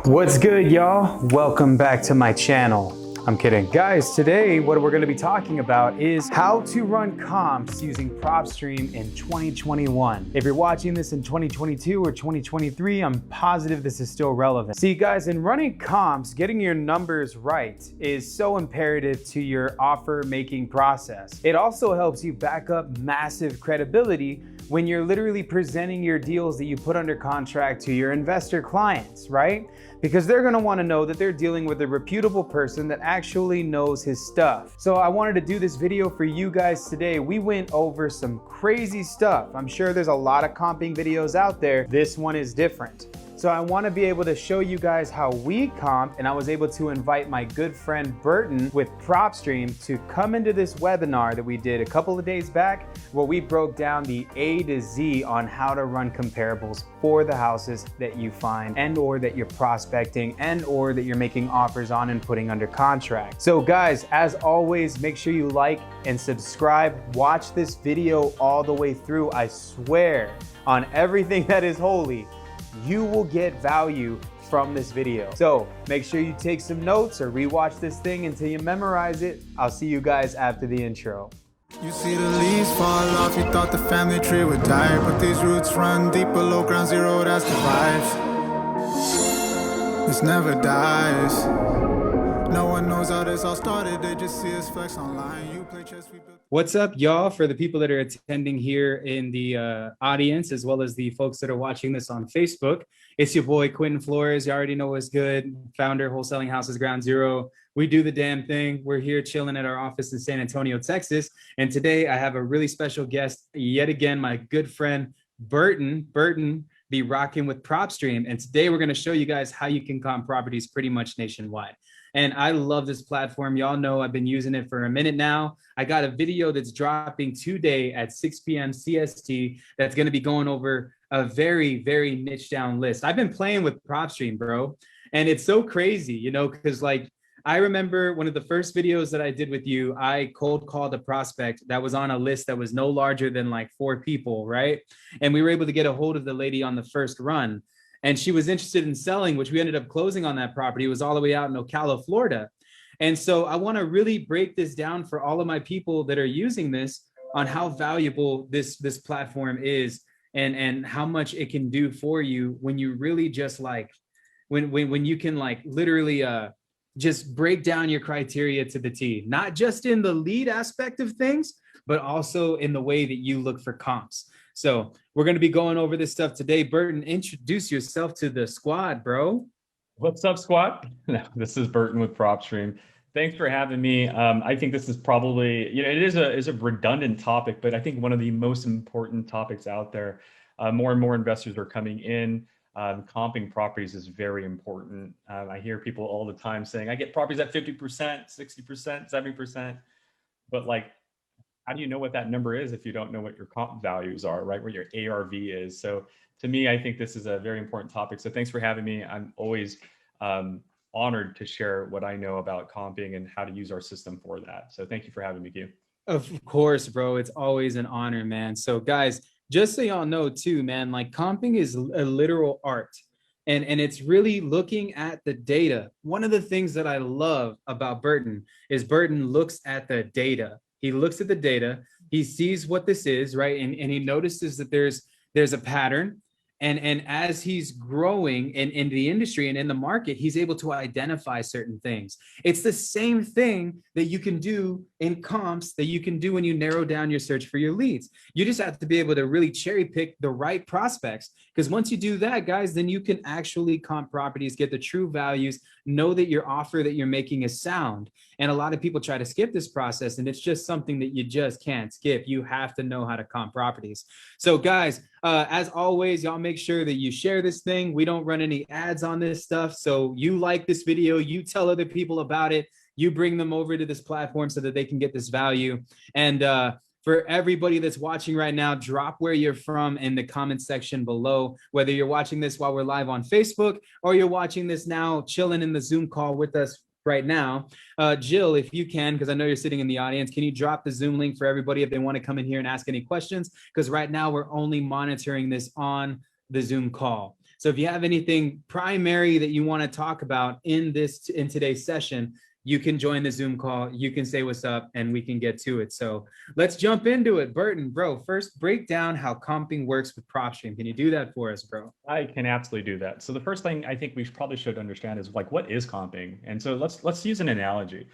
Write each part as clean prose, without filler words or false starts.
What's good, y'all? Welcome back to my channel. I'm kidding. Guys, today what we're going to be talking about is how to run comps using Propstream in 2021. If you're watching this in 2022 or 2023, I'm positive this is still relevant. See, guys, in running comps, getting your numbers right is so imperative to your offer making process. It also helps you back up massive credibility when you're literally presenting your deals that you put under contract to your investor clients, right? Because they're gonna wanna know that they're dealing with a reputable person that actually knows his stuff. So I wanted to do this video for you guys today. We went over some crazy stuff. I'm sure there's a lot of comping videos out there. This one is different. So I want to be able to show you guys how we comp, and I was able to invite my good friend Burton with Propstream to come into this webinar that we did a couple of days back, where we broke down the A to Z on how to run comparables for the houses that you find and or that you're prospecting and or that you're making offers on and putting under contract. So guys, as always, make sure you like and subscribe. Watch this video all the way through. I swear on everything that is holy, you will get value from this video. So make sure you take some notes or rewatch this thing until you memorize it. I'll see you guys after the intro. You see the leaves fall off, you thought the family tree would die, but these roots run deep below ground zero, that's the vibes. This never dies. No one knows how this all started, they just see us flex online. You play chess, we build. What's up, y'all? For the people that are attending here in the audience, as well as the folks that are watching this on Facebook, it's your boy Quentin Flores. You already know what's good. Founder, Wholesaling Houses Ground Zero. We do the damn thing. We're here chilling at our office in San Antonio, Texas. And today I have a really special guest, yet again, my good friend, Burton. Burton be rocking with Propstream. And today we're going to show you guys how you can comp properties pretty much nationwide. And I love this platform. Y'all know I've been using it for a minute now. I got a video that's dropping today at 6 p.m. CST that's going to be going over a very, very niche down list. I've been playing with Propstream, bro. And it's so crazy, you know, because like I remember one of the first videos that I did with you, I cold called a prospect that was on a list that was no larger than like 4 people, right? And we were able to get a hold of the lady on the first run. And she was interested in selling, which we ended up closing on that property. It was all the way out in Ocala, Florida. And so I want to really break this down for all of my people that are using this on how valuable this platform is and how much it can do for you when you really just like, when you can like literally just break down your criteria to the T, not just in the lead aspect of things, but also in the way that you look for comps. So we're going to be going over this stuff today. Burton, introduce yourself to the squad, bro. What's up, squad? This is Burton with Propstream. Thanks for having me. I think this is probably, you know, it is a redundant topic, but I think one of the most important topics out there. More and more investors are coming in. Comping properties is very important. I hear people all the time saying, I get properties at 50%, 60%, 70%, but like, how do you know what that number is if you don't know what your comp values are, right? Where your ARV is. So to me, I think this is a very important topic. So thanks for having me. I'm always honored to share what I know about comping and how to use our system for that. So thank you for having me, Q. Of course, bro. It's always an honor, man. So guys, just so y'all know too, man, like comping is a literal art. And it's really looking at the data. One of the things that I love about Burton is Burton looks at the data. He looks at the data, he sees what this is, right? And he notices that there's a pattern. And as he's growing in the industry and in the market, he's able to identify certain things. It's the same thing that you can do in comps that you can do when you narrow down your search for your leads. You just have to be able to really cherry pick the right prospects. Because once you do that, guys, then you can actually comp properties, get the true values, know that your offer that you're making is sound. And a lot of people try to skip this process, and it's just something that you just can't skip. You have to know how to comp properties. So guys, as always, y'all make sure that you share this thing. We don't run any ads on this stuff. So you like this video, you tell other people about it, you bring them over to this platform so that they can get this value. And for everybody that's watching right now, drop where you're from in the comment section below, whether you're watching this while we're live on Facebook or you're watching this now chilling in the Zoom call with us right now. Jill, if you can, because I know you're sitting in the audience, can you drop the Zoom link for everybody if they want to come in here and ask any questions? Because right now we're only monitoring this on the Zoom call. So if you have anything primary that you want to talk about in today's session, you can join the Zoom call, you can say what's up, and we can get to it. So let's jump into it. Burton, bro, first break down how comping works with Propstream. Can you do that for us, bro? I can absolutely do that. So the first thing I think we probably should understand is like, what is comping? And so let's use an analogy.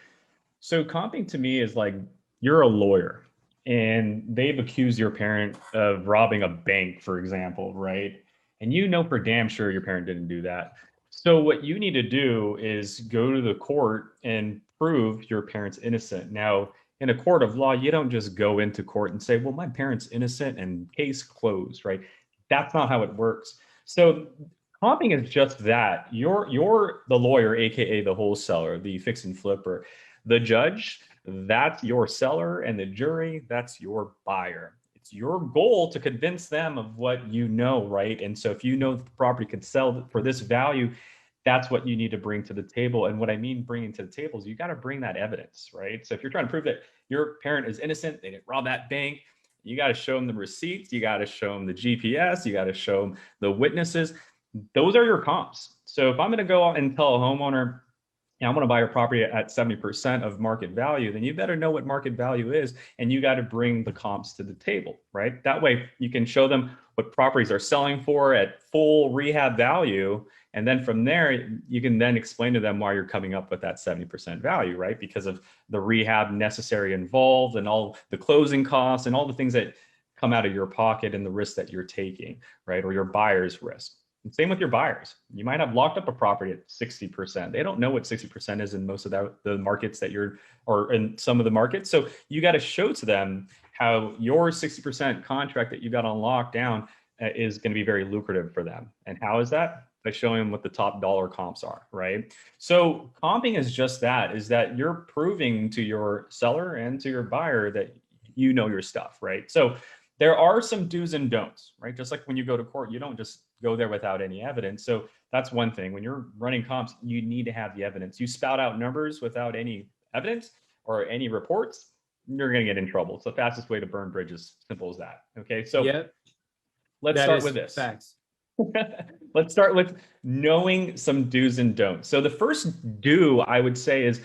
So comping to me is like, you're a lawyer and they've accused your parent of robbing a bank, for example, right? And you know for damn sure your parent didn't do that. So what you need to do is go to the court and prove your parent's innocent. Now, in a court of law, you don't just go into court and say, well, my parent's innocent and case closed, right? That's not how it works. So comping is just that. You're the lawyer, AKA the wholesaler, the fix and flipper. The judge, that's your seller, and the jury, that's your buyer. It's your goal to convince them of what you know, right? And so if you know the property could sell for this value, that's what you need to bring to the table. And what I mean bringing to the table is you got to bring that evidence, right? So if you're trying to prove that your parent is innocent, they didn't rob that bank, you got to show them the receipts, you got to show them the GPS, you got to show them the witnesses. Those are your comps. So if I'm going to go out and tell a homeowner, I'm going to buy your property at 70% of market value, then you better know what market value is, and you got to bring the comps to the table, right? That way you can show them what properties are selling for at full rehab value. And then from there, you can then explain to them why you're coming up with that 70% value, right? Because of the rehab necessary involved and all the closing costs and all the things that come out of your pocket and the risk that you're taking, right? Or your buyer's risk. And same with your buyers. You might have locked up a property at 60%. They don't know what 60% is in most of the markets that you're, or in some of the markets. So you got to show to them how your 60% contract that you got on lockdown is going to be very lucrative for them. And how is that? By showing them what the top dollar comps are, right? So comping is just that, is that you're proving to your seller and to your buyer that you know your stuff, right? So there are some do's and don'ts, right? Just like when you go to court, you don't just go there without any evidence. So that's one thing. When you're running comps, you need to have the evidence. You spout out numbers without any evidence or any reports, you're going to get in trouble. It's the fastest way to burn bridges. Simple as that. Okay. So let's start with this. Facts. Let's start with knowing some do's and don'ts. So the first do I would say is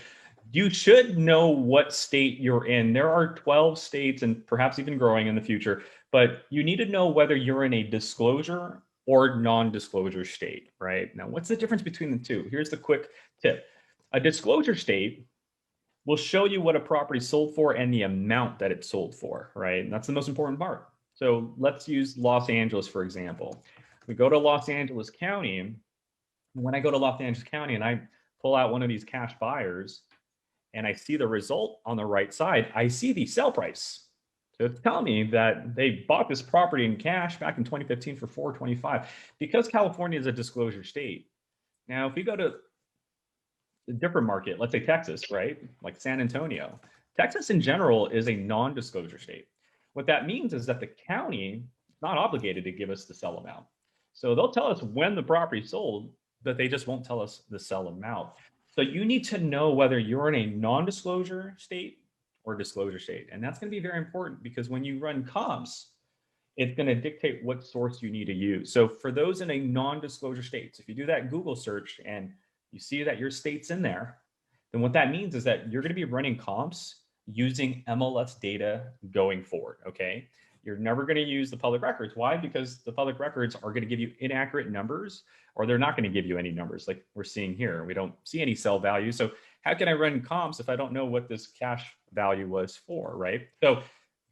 you should know what state you're in. There are 12 states and perhaps even growing in the future, but you need to know whether you're in a disclosure or non-disclosure state, right? Now, what's the difference between the two? Here's the quick tip. A disclosure state will show you what a property sold for and the amount that it sold for, right? And that's the most important part. So let's use Los Angeles, for example. We go to Los Angeles County. And when I go to Los Angeles County and I pull out one of these cash buyers and I see the result on the right side, I see the sale price. So it's telling me that they bought this property in cash back in 2015 for $425 because California is a disclosure state. Now, if we go to a different market, let's say Texas, right? Like San Antonio. Texas in general is a non-disclosure state. What that means is that the county is not obligated to give us the sell amount. So they'll tell us when the property sold, but they just won't tell us the sell amount. So you need to know whether you're in a non-disclosure state or disclosure state. And that's going to be very important because when you run comps, it's going to dictate what source you need to use. So for those in a non-disclosure state, if you do that Google search and you see that your state's in there, then what that means is that you're going to be running comps using MLS data going forward, okay? You're never going to use the public records. Why? Because the public records are going to give you inaccurate numbers, or they're not going to give you any numbers like we're seeing here. We don't see any sell value. So how can I run comps if I don't know what this cash value was for, right? So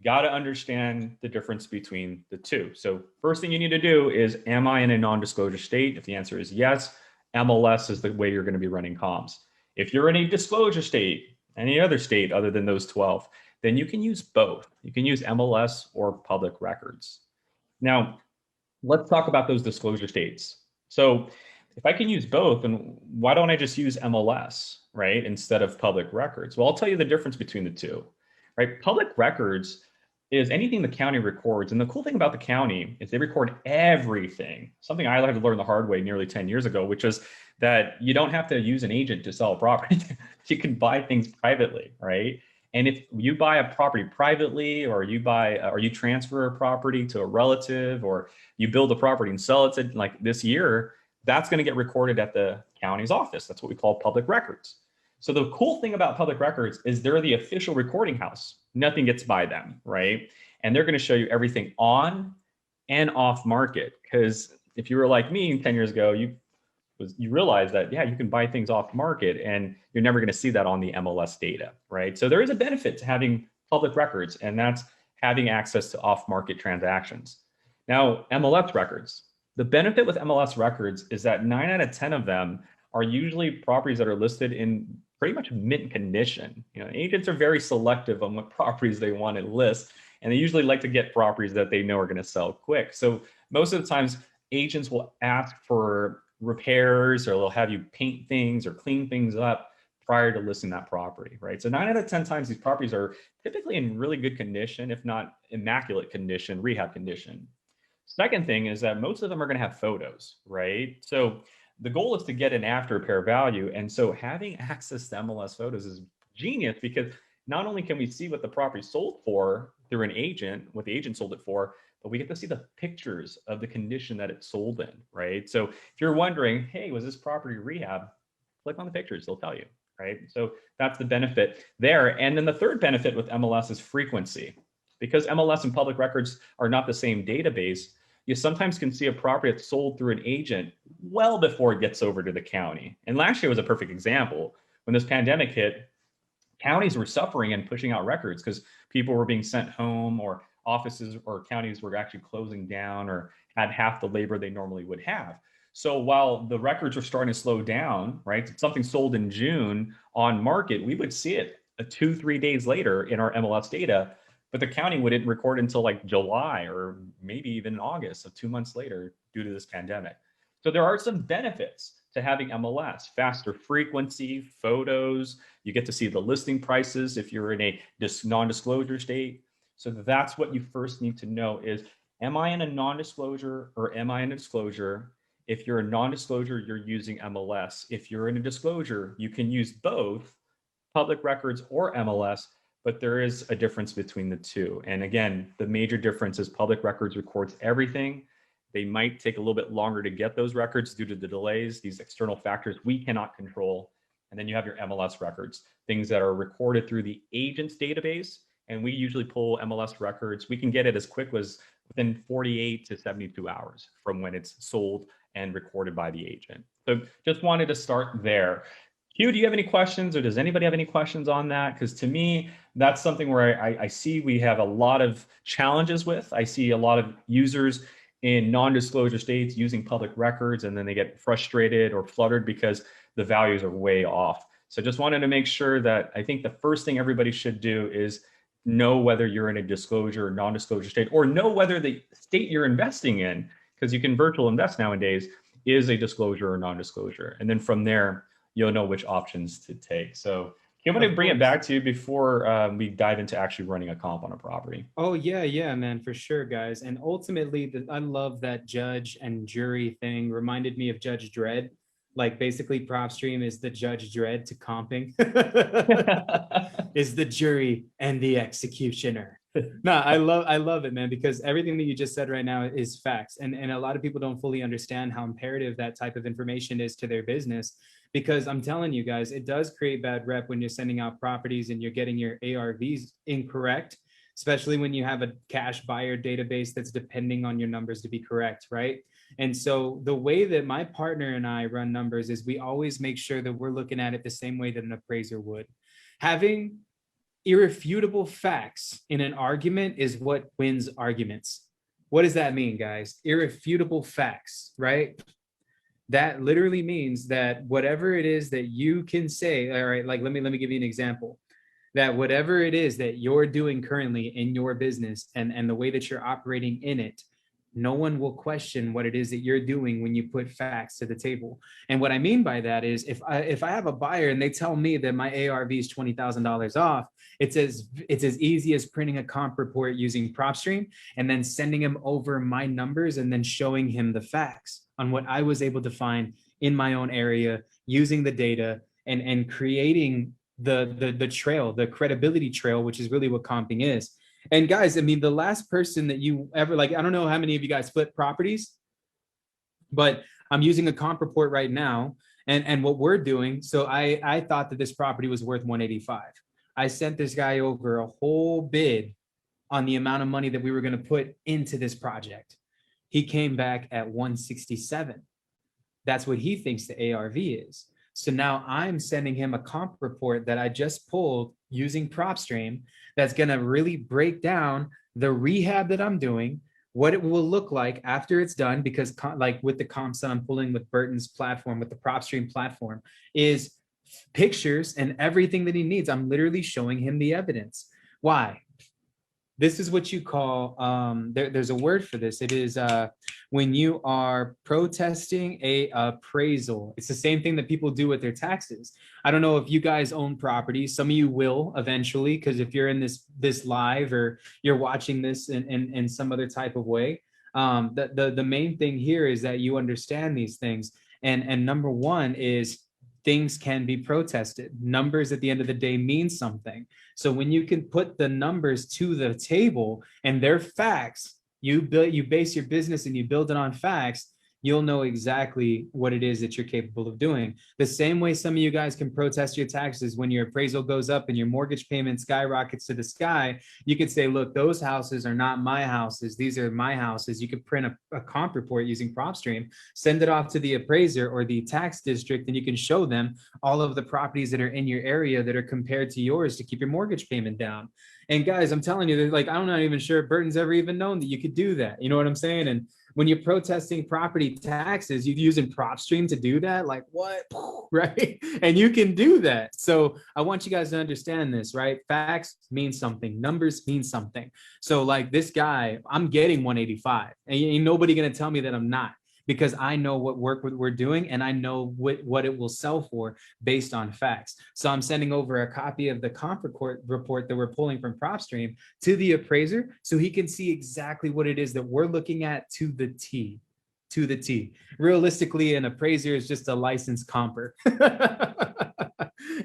got to understand the difference between the two. So first thing you need to do is, am I in a non-disclosure state? If the answer is yes, MLS is the way you're going to be running comps. If you're in a disclosure state, any other state other than those 12, then you can use both. You can use MLS or public records. Now, let's talk about those disclosure states. So if I can use both, then why don't I just use MLS, right, instead of public records? Well, I'll tell you the difference between the two, right? Public records is anything the county records. And the cool thing about the county is they record everything. Something I had to learn the hard way nearly 10 years ago, which is that you don't have to use an agent to sell a property. You can buy things privately, right? And if you buy a property privately, or you transfer a property to a relative, or you build a property and sell it to, like this year, that's going to get recorded at the county's office. That's what we call public records. So the cool thing about public records is they're the official recording house. Nothing gets by them, right? And they're going to show you everything on and off market. Because if you were like me 10 years ago, you realize that, yeah, you can buy things off market and you're never going to see that on the MLS data, right? So there is a benefit to having public records, and that's having access to off market transactions. Now, MLS records. The benefit with MLS records is that 9 out of 10 of them are usually properties that are listed in pretty much mint condition. Agents are very selective on what properties they want to list, and they usually like to get properties that they know are going to sell quick. So most of the times, agents will ask for repairs, or they'll have you paint things or clean things up prior to listing that property, right? So 9 out of 10 times these properties are typically in really good condition, if not immaculate condition, rehab condition. Second thing is that most of them are going to have photos, right? So the goal is to get an after repair value. And so having access to MLS photos is genius, because not only can we see what the property sold for through an agent, what the agent sold it for, but we get to see the pictures of the condition that it sold in, right? So if you're wondering, hey, was this property rehab? Click on the pictures, they'll tell you, right? So that's the benefit there. And then the third benefit with MLS is frequency. Because MLS and public records are not the same database, you sometimes can see a property that's sold through an agent well before it gets over to the county. And last year was a perfect example. When this pandemic hit, counties were suffering and pushing out records because people were being sent home, or offices or counties were actually closing down or had half the labor they normally would have. So while the records were starting to slow down, right? If something sold in June on market, we would see it 2-3 days later in our MLS data, but the county wouldn't record until like July or maybe even August, so 2 months later due to this pandemic. So there are some benefits to having MLS: faster frequency, photos, you get to see the listing prices if you're in a non-disclosure state. So that's what you first need to know is, am I in a non-disclosure or am I in a disclosure? If you're a non-disclosure, you're using MLS. If you're in a disclosure, you can use both public records or MLS, but there is a difference between the two. And again, the major difference is public records records everything. They might take a little bit longer to get those records due to the delays, these external factors we cannot control. And then you have your MLS records, things that are recorded through the agent's database. And we usually pull MLS records. We can get it as quick as within 48 to 72 hours from when it's sold and recorded by the agent. So just wanted to start there. Hugh, do you have any questions, or does anybody have any questions on that? Because to me, that's something where I see we have a lot of challenges with. I see a lot of users in non-disclosure states using public records, and then they get frustrated or fluttered because the values are way off. So just wanted to make sure that I think the first thing everybody should do is know whether you're in a disclosure or non-disclosure state, or know whether the state you're investing in, because you can virtual invest nowadays, is a disclosure or non-disclosure. And then from there, you'll know which options to take. So I'm going to bring it back to you before we dive into actually running a comp on a property. Oh, yeah, man, for sure, guys. And ultimately, I love that judge and jury thing. Reminded me of Judge Dredd. Like basically Propstream is the Judge Dredd to comping. Is the jury and the executioner. No, I love it, man, because everything that you just said right now is facts. And a lot of people don't fully understand how imperative that type of information is to their business. Because I'm telling you guys, it does create bad rep when you're sending out properties and you're getting your ARVs incorrect, especially when you have a cash buyer database that's depending on your numbers to be correct, right? And so the way that my partner and I run numbers is we always make sure that we're looking at it the same way that an appraiser would. Having irrefutable facts in an argument is what wins arguments. What does that mean, guys? Irrefutable facts, right? That literally means that whatever it is that you can say, all right, like let me give you an example, that whatever it is that you're doing currently in your business and the way that you're operating in it, no one will question what it is that you're doing when you put facts to the table. And what I mean by that is if I have a buyer and they tell me that my ARV is $20,000 off, it's as easy as printing a comp report using Propstream and then sending him over my numbers and then showing him the facts on what I was able to find in my own area using the data and creating the trail, the credibility trail, which is really what comping is. And guys, I mean, the last person that you ever, like, I don't know how many of you guys flip properties, but I'm using a comp report right now. And what we're doing, so I thought that this property was worth 185. I sent this guy over a whole bid on the amount of money that we were going to put into this project. He came back at 167. That's what he thinks the ARV is. So now I'm sending him a comp report that I just pulled using Propstream that's going to really break down the rehab that I'm doing, what it will look like after it's done, because like with the comps that I'm pulling with Burton's platform, with the Propstream platform, is pictures and everything that he needs. I'm literally showing him the evidence. Why? This is what you call, there's a word for this. It is when you are protesting a appraisal. It's the same thing that people do with their taxes. I don't know if you guys own property. Some of you will eventually, because if you're in this live or you're watching this in some other type of way, the main thing here is that you understand these things. And number one is things can be protested. Numbers at the end of the day mean something. So when you can put the numbers to the table and they're facts, you base your business and you build it on facts, you'll know exactly what it is that you're capable of doing. The same way some of you guys can protest your taxes when your appraisal goes up and your mortgage payment skyrockets to the sky. You could say, look, those houses are not my houses. These are my houses. You could print a comp report using Propstream, send it off to the appraiser or the tax district, and you can show them all of the properties that are in your area that are compared to yours to keep your mortgage payment down. And guys, I'm telling you, like, I'm not even sure if Burton's ever even known that you could do that. You know what I'm saying? And when you're protesting property taxes, you're using Propstream to do that. Like, what? Right? And you can do that. So I want you guys to understand this, right? Facts mean something. Numbers mean something. So like this guy, I'm getting 185. And ain't nobody going to tell me that I'm not, because I know what work we're doing and I know what it will sell for based on facts. So I'm sending over a copy of the comp report that we're pulling from Propstream to the appraiser so he can see exactly what it is that we're looking at to the T. To the T. Realistically, an appraiser is just a licensed comper.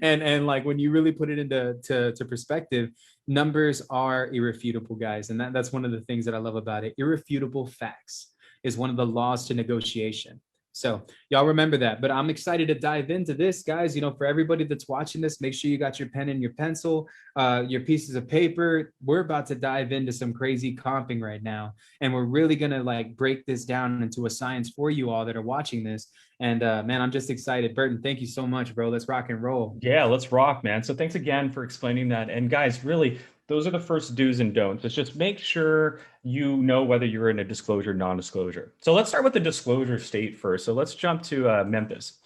and like when you really put it into perspective, numbers are irrefutable, guys. And that's one of the things that I love about it. Irrefutable facts is one of the laws to negotiation. So y'all remember that. But I'm excited to dive into this, guys. You know, for everybody that's watching this, make sure you got your pen and your pencil, your pieces of paper. We're about to dive into some crazy comping right now. And we're really going to like break this down into a science for you all that are watching this. And man, I'm just excited. Burton, thank you so much, bro. Let's rock and roll. Yeah, let's rock, man. So thanks again for explaining that. And guys, really, those are the first do's and don'ts. It's just make sure you know whether you're in a disclosure, non-disclosure. So let's start with the disclosure state first. So let's jump to Memphis.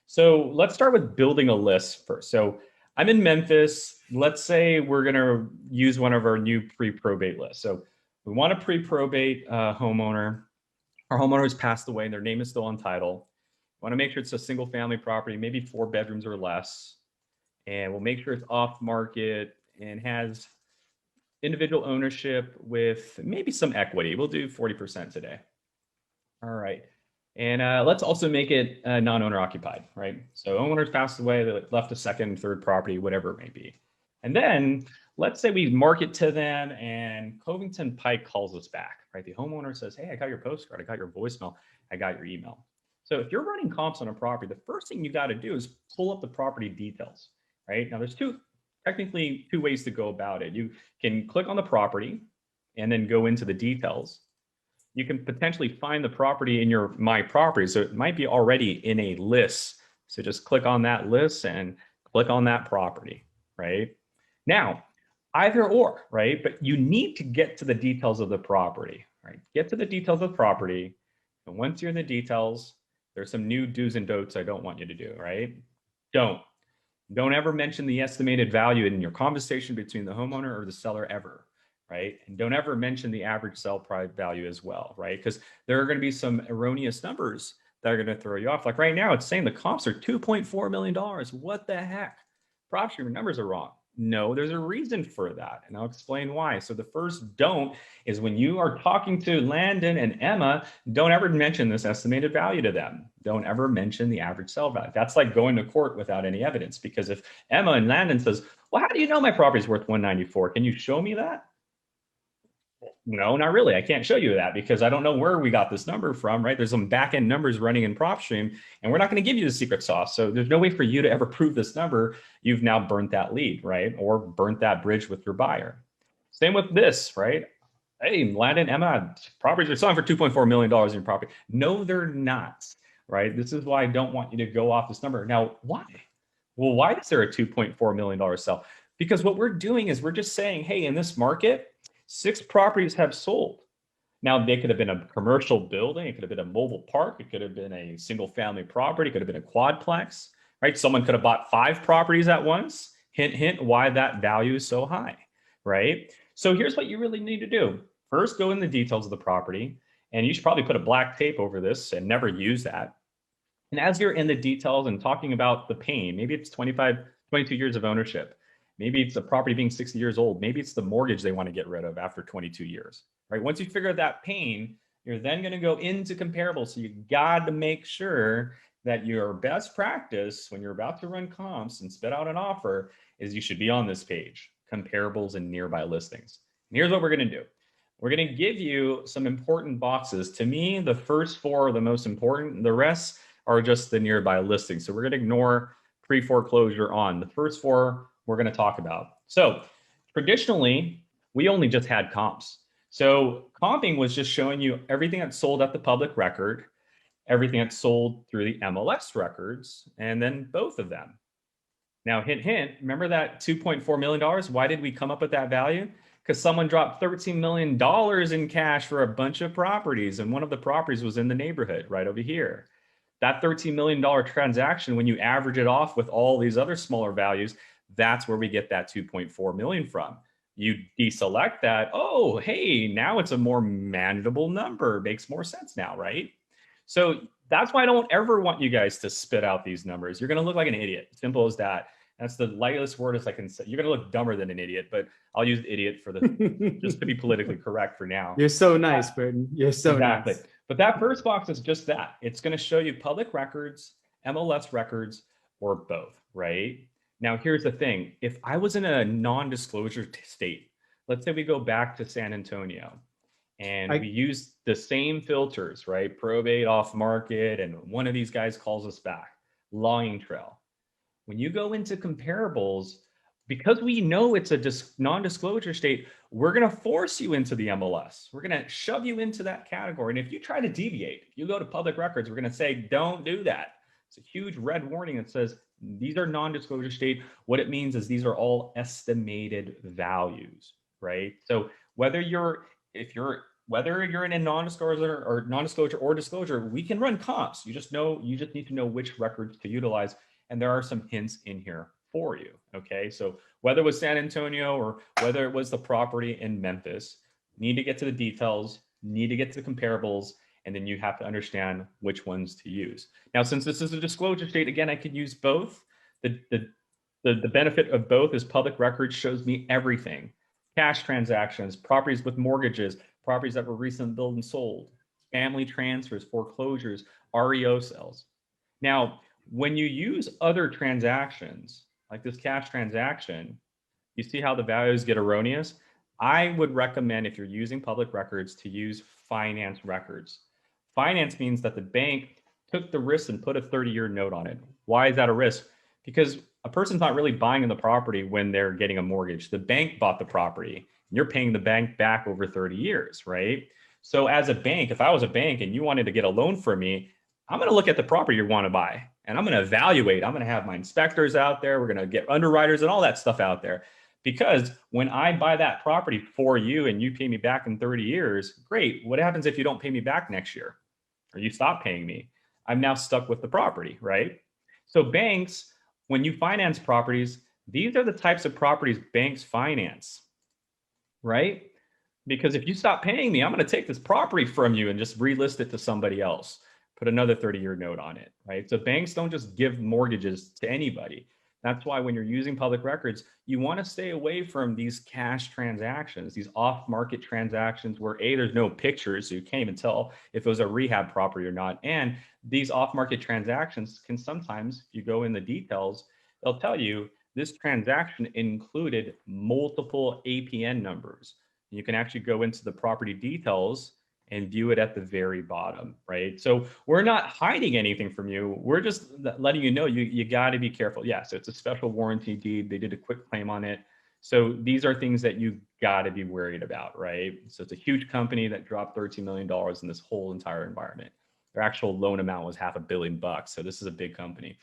So let's start with building a list first. So I'm in Memphis. Let's say we're going to use one of our new pre-probate lists. So we want a pre-probate homeowner. Our homeowner has passed away and their name is still on title. We want to make sure it's a single family property, maybe 4 bedrooms or less. And we'll make sure it's off market and has individual ownership with maybe some equity. We'll do 40% today. All right. And let's also make it non-owner occupied, right? So owners passed away, they left a second, third property, whatever it may be. And then let's say we market to them and Covington Pike calls us back, right? The homeowner says, hey, I got your postcard, I got your voicemail, I got your email. So if you're running comps on a property, the first thing you got to do is pull up the property details, right? Now there's technically two ways to go about it. You can click on the property and then go into the details. You can potentially find the property in your My Property. So it might be already in a list. So just click on that list and click on that property, right? Now, either or, right? But you need to get to the details of the property, right? Get to the details of the property. And once you're in the details, there's some new do's and don'ts I don't want you to do, right? Don't ever mention the estimated value in your conversation between the homeowner or the seller ever, right? And don't ever mention the average sell price value as well, right? Because there are going to be some erroneous numbers that are going to throw you off. Like right now, it's saying the comps are $2.4 million. What the heck? Propstream numbers are wrong. No, there's a reason for that, and I'll explain why. So the first don't is when you are talking to Landon and Emma, don't ever mention this estimated value to them. Don't ever mention the average sell value. That's like going to court without any evidence, because if Emma and Landon says, well, how do you know my property's worth 194? Can you show me that? No, not really. I can't show you that because I don't know where we got this number from, right? There's some back end numbers running in Propstream, and we're not going to give you the secret sauce. So there's no way for you to ever prove this number. You've now burnt that lead, right? Or burnt that bridge with your buyer. Same with this, right? Hey, Landon, Emma, properties are selling for $2.4 million in your property. No, they're not, right? This is why I don't want you to go off this number. Now, why? Well, why is there a $2.4 million sell? Because what we're doing is we're just saying, hey, in this market, 6 properties have sold. Now, they could have been a commercial building. It could have been a mobile park. It could have been a single family property. It could have been a quadplex, right? Someone could have bought 5 properties at once. Hint, hint, why that value is so high, right? So here's what you really need to do. First, go in the details of the property, and you should probably put a black tape over this and never use that. And as you're in the details and talking about the pain, maybe it's 25, 22 years of ownership. Maybe it's the property being 60 years old. Maybe it's the mortgage they want to get rid of after 22 years, right? Once you figure out that pain, you're then going to go into comparables. So you got to make sure that your best practice when you're about to run comps and spit out an offer is you should be on this page, comparables and nearby listings. And here's what we're going to do. We're going to give you some important boxes. To me, the first 4 are the most important. The rest are just the nearby listings. So we're going to ignore pre-foreclosure on. The first 4 we're going to talk about. So traditionally, we only just had comps. So comping was just showing you everything that's sold at the public record, everything that's sold through the MLS records, and then both of them. Now, hint, hint, remember that $2.4 million? Why did we come up with that value? Because someone dropped $13 million in cash for a bunch of properties, and one of the properties was in the neighborhood right over here. That $13 million transaction, when you average it off with all these other smaller values, that's where we get that 2.4 million from. You deselect that. Oh, hey, now it's a more manageable number. Makes more sense now, right? So that's why I don't ever want you guys to spit out these numbers. You're going to look like an idiot. Simple as that. That's the lightest word as I can say. You're going to look dumber than an idiot, but I'll use idiot for the just to be politically correct for now. You're so nice, Burton. You're so nice. But that first box is just that. It's going to show you public records, MLS records, or both, right? Now, here's the thing. If I was in a non-disclosure state, let's say we go back to San Antonio and we use the same filters, right? Probate, off market, and one of these guys calls us back, logging trail. When you go into comparables, because we know it's a non-disclosure state, we're going to force you into the MLS. We're going to shove you into that category. And if you try to deviate, if you go to public records, we're going to say, don't do that. It's a huge red warning that says these are non-disclosure state. What it means is these are all estimated values, right? So whether you're in a non-disclosure or disclosure, we can run comps. You just need to know which records to utilize. And there are some hints in here for you, okay? So whether it was San Antonio or whether it was the property in Memphis, need to get to the details, need to get to the comparables, and then you have to understand which ones to use. Now, since this is a disclosure state, again, I could use both. The benefit of both is public records shows me everything. Cash transactions, properties with mortgages, properties that were recently built and sold, family transfers, foreclosures, REO sales. Now, when you use other transactions, like this cash transaction, you see how the values get erroneous? I would recommend, if you're using public records, to use finance records. Finance means that the bank took the risk and put a 30-year note on it. Why is that a risk? Because a person's not really buying the property when they're getting a mortgage. The bank bought the property, and you're paying the bank back over 30 years, right? So as a bank, if I was a bank and you wanted to get a loan from me, I'm going to look at the property you want to buy, and I'm going to evaluate. I'm going to have my inspectors out there. We're going to get underwriters and all that stuff out there. Because when I buy that property for you and you pay me back in 30 years, great. What happens if you don't pay me back next year or you stop paying me? I'm now stuck with the property, right? So banks, when you finance properties, these are the types of properties banks finance, right? Because if you stop paying me, I'm going to take this property from you and just relist it to somebody else, put another 30-year note on it, right? So banks don't just give mortgages to anybody. That's why when you're using public records, you want to stay away from these cash transactions, these off-market transactions where there's no pictures, so you can't even tell if it was a rehab property or not. And these off-market transactions can sometimes, if you go in the details, they'll tell you this transaction included multiple APN numbers. You can actually go into the property details and view it at the very bottom, right? So we're not hiding anything from you. We're just letting you know you got to be careful. Yeah, so it's a special warranty deed. They did a quick claim on it. So these are things that you got to be worried about, right? So it's a huge company that dropped $13 million in this whole entire environment. Their actual loan amount was $500 million. So this is a big company.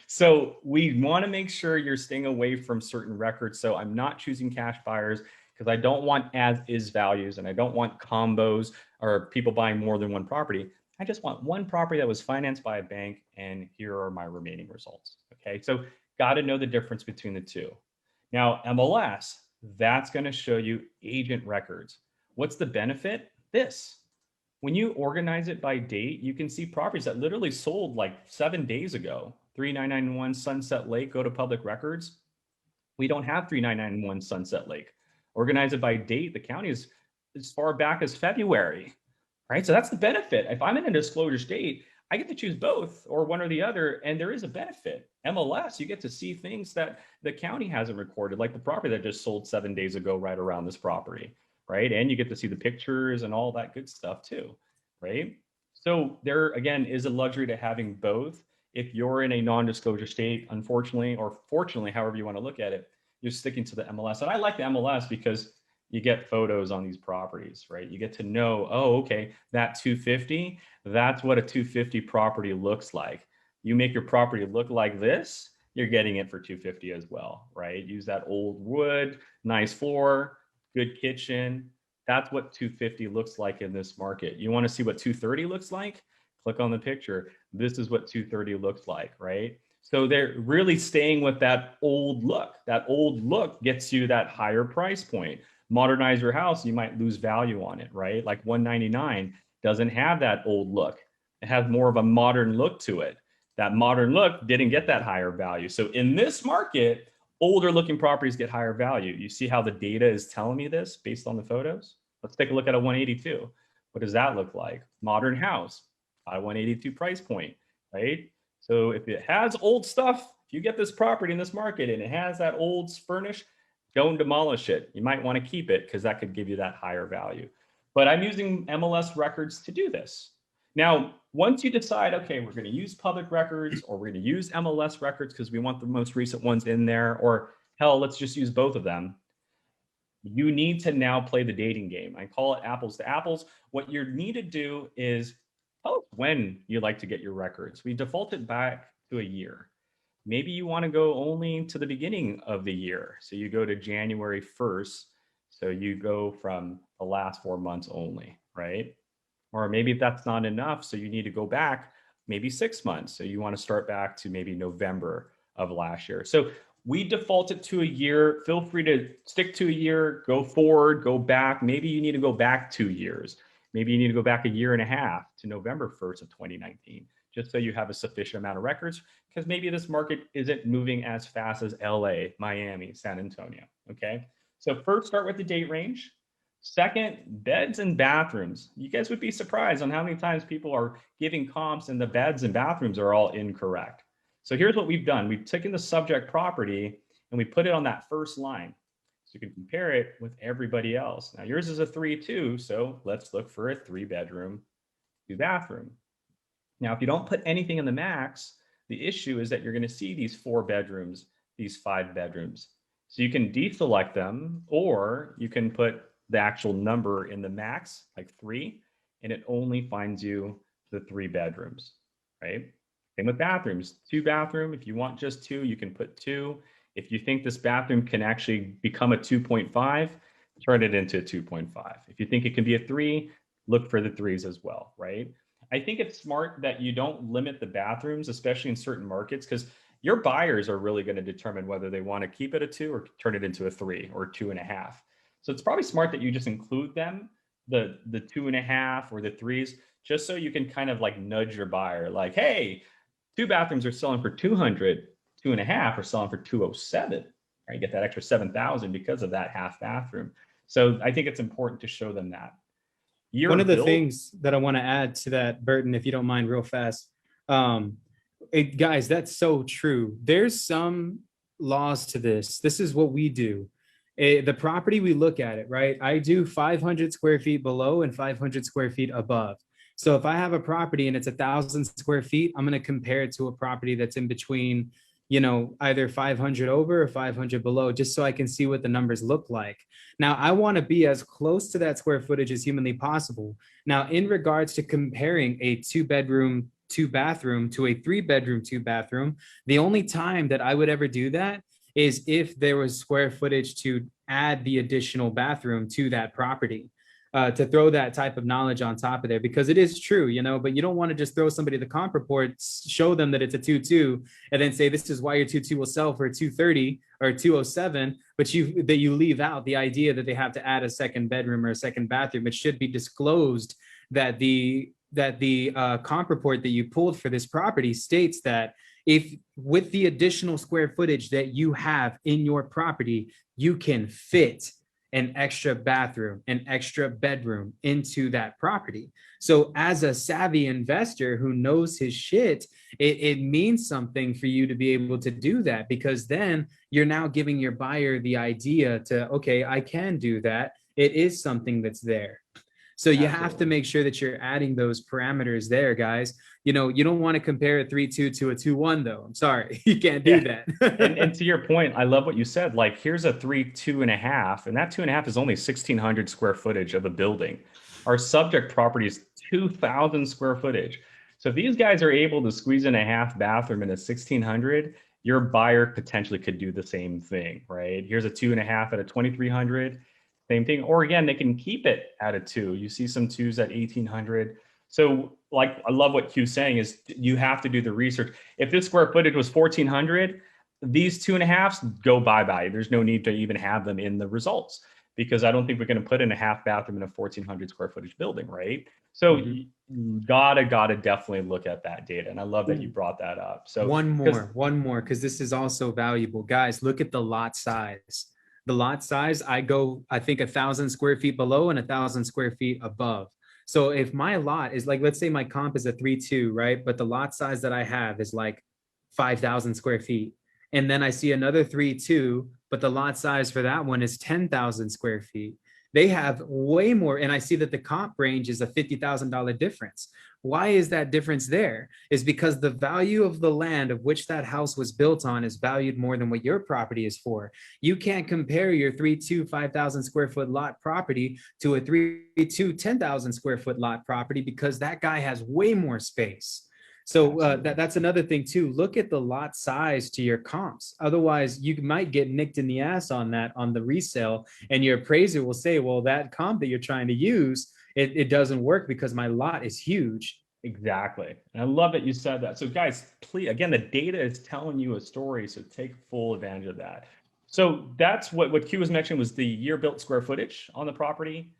So we want to make sure you're staying away from certain records. So I'm not choosing cash buyers because I don't want as is values and I don't want combos or people buying more than one property. I just want one property that was financed by a bank, and here are my remaining results. Okay, so got to know the difference between the two. Now, MLS, that's going to show you agent records. What's the benefit? This. When you organize it by date, you can see properties that literally sold like 7 days ago. 3991 Sunset Lake, go to public records. We don't have 3991 Sunset Lake. Organize it by date. The county is as far back as February, right? So that's the benefit. If I'm in a disclosure state, I get to choose both or one or the other, and there is a benefit. MLS, you get to see things that the county hasn't recorded, like the property that just sold 7 days ago right around this property, right? And you get to see the pictures and all that good stuff too, right? So there, again, is a luxury to having both. If you're in a non-disclosure state, unfortunately, or fortunately, however you want to look at it, you're sticking to the MLS. And I like the MLS because you get photos on these properties, right? You get to know, oh, okay, that 250, that's what a 250 property looks like. You make your property look like this, you're getting it for 250 as well, right? Use that old wood, nice floor, good kitchen. That's what 250 looks like in this market. You want to see what 230 looks like? Click on the picture. This is what 230 looks like, right? So they're really staying with that old look. That old look gets you that higher price point. Modernize your house, you might lose value on it, right? Like 199 doesn't have that old look. It has more of a modern look to it. That modern look didn't get that higher value. So in this market, older looking properties get higher value. You see how the data is telling me this based on the photos? Let's take a look at a 182. What does that look like? Modern house, a 182 price point, right? So if it has old stuff, if you get this property in this market and it has that old furnish, don't demolish it. You might want to keep it because that could give you that higher value. But I'm using MLS records to do this. Now, once you decide, okay, we're going to use public records or we're going to use MLS records because we want the most recent ones in there, or hell, let's just use both of them. You need to now play the dating game. I call it apples to apples. What you need to do is tell us when you like to get your records. We defaulted back to a year. Maybe you want to go only to the beginning of the year. So you go to January 1st. So you go from the last 4 months only, right? Or maybe that's not enough. So you need to go back maybe 6 months. So you want to start back to maybe November of last year. So we defaulted to a year. Feel free to stick to a year, go forward, go back. Maybe you need to go back 2 years. Maybe you need to go back a year and a half to November 1st of 2019, just so you have a sufficient amount of records, because maybe this market isn't moving as fast as LA, Miami, San Antonio, okay? So first, start with the date range. Second, beds and bathrooms. You guys would be surprised on how many times people are giving comps and the beds and bathrooms are all incorrect. So here's what we've done. We've taken the subject property and we put it on that first line. So you can compare it with everybody else. Now yours is a 3-2, so let's look for a 3-bedroom, 2-bathroom. Now, if you don't put anything in the max, the issue is that you're going to see these 4 bedrooms, these 5 bedrooms. So you can deselect them, or you can put the actual number in the max, like 3, and it only finds you the 3 bedrooms, right? Same with bathrooms, 2-bathroom. If you want just 2, you can put 2. If you think this bathroom can actually become a 2.5, turn it into a 2.5. If you think it can be a 3, look for the 3s as well, right? I think it's smart that you don't limit the bathrooms, especially in certain markets, because your buyers are really going to determine whether they want to keep it a 2 or turn it into a 3 or 2.5. So it's probably smart that you just include them, the 2.5 or the 3s, just so you can kind of like nudge your buyer, like, hey, 2 bathrooms are selling for 200, 2.5 are selling for 207, right? You get that extra 7,000 because of that half bathroom. So I think it's important to show them that. One of the things that I want to add to that, Burton, if you don't mind, real fast, guys, that's so true. There's some laws to this. This is what we do. The property, we look at it, right? I do 500 square feet below and 500 square feet above. So if I have a property and it's 1,000 square feet, I'm going to compare it to a property that's in between, either 500 over or 500 below, just so I can see what the numbers look like. Now, I want to be as close to that square footage as humanly possible. Now, in regards to comparing a 2-bedroom, 2-bathroom to a 3-bedroom, 2-bathroom, the only time that I would ever do that is if there was square footage to add the additional bathroom to that property. To throw that type of knowledge on top of there, because it is true, but you don't want to just throw somebody the comp report, show them that it's a 2.2, and then say this is why your 2.2 will sell for 230 or 207, but you leave out the idea that they have to add a second bedroom or a second bathroom. It should be disclosed that the comp report that you pulled for this property states that if with the additional square footage that you have in your property, you can fit an extra bathroom, an extra bedroom into that property. So as a savvy investor who knows his shit, it means something for you to be able to do that, because then you're now giving your buyer the idea to, okay, I can do that. It is something that's there. So you have to make sure that you're adding those parameters there, guys. You don't want to compare a 3.2 to a 2.1 though. I'm sorry, you can't do that. and to your point, I love what you said. Like, here's a 3.2.5, and that 2.5 is only 1,600 square footage of a building. Our subject property is 2,000 square footage. So if these guys are able to squeeze in a half bathroom in a 1,600, your buyer potentially could do the same thing, right? Here's a 2.5 at a 2,300. Same thing. Or again, they can keep it at a 2. You see some 2s at 1,800. So like, I love what Q's saying is you have to do the research. If this square footage was 1,400, these 2.5s go bye-bye. There's no need to even have them in the results, because I don't think we're going to put in a half bathroom in a 1,400 square footage building, right? So you gotta definitely look at that data. And I love that you brought that up. So one more, because this is also valuable. Guys, look at the lot size. The lot size, I think 1,000 square feet below and 1,000 square feet above. So if my lot is like, let's say my comp is a 3.2, right? But the lot size that I have is like 5,000 square feet. And then I see another 3.2, but the lot size for that one is 10,000 square feet. They have way more. And I see that the comp range is a $50,000 difference. Why is that difference there? Is because the value of the land of which that house was built on is valued more than what your property is for. You can't compare your 3.2 5,000 square foot lot property to a 3.2 10,000 square foot lot property, because that guy has way more space. So that's another thing too. Look at the lot size to your comps. Otherwise, you might get nicked in the ass on that on the resale, and your appraiser will say, well, that comp that you're trying to use, it doesn't work because my lot is huge. Exactly. And I love that you said that. So guys, please, again, the data is telling you a story, so take full advantage of that. So that's what Q was mentioning, was the year built square footage on the property.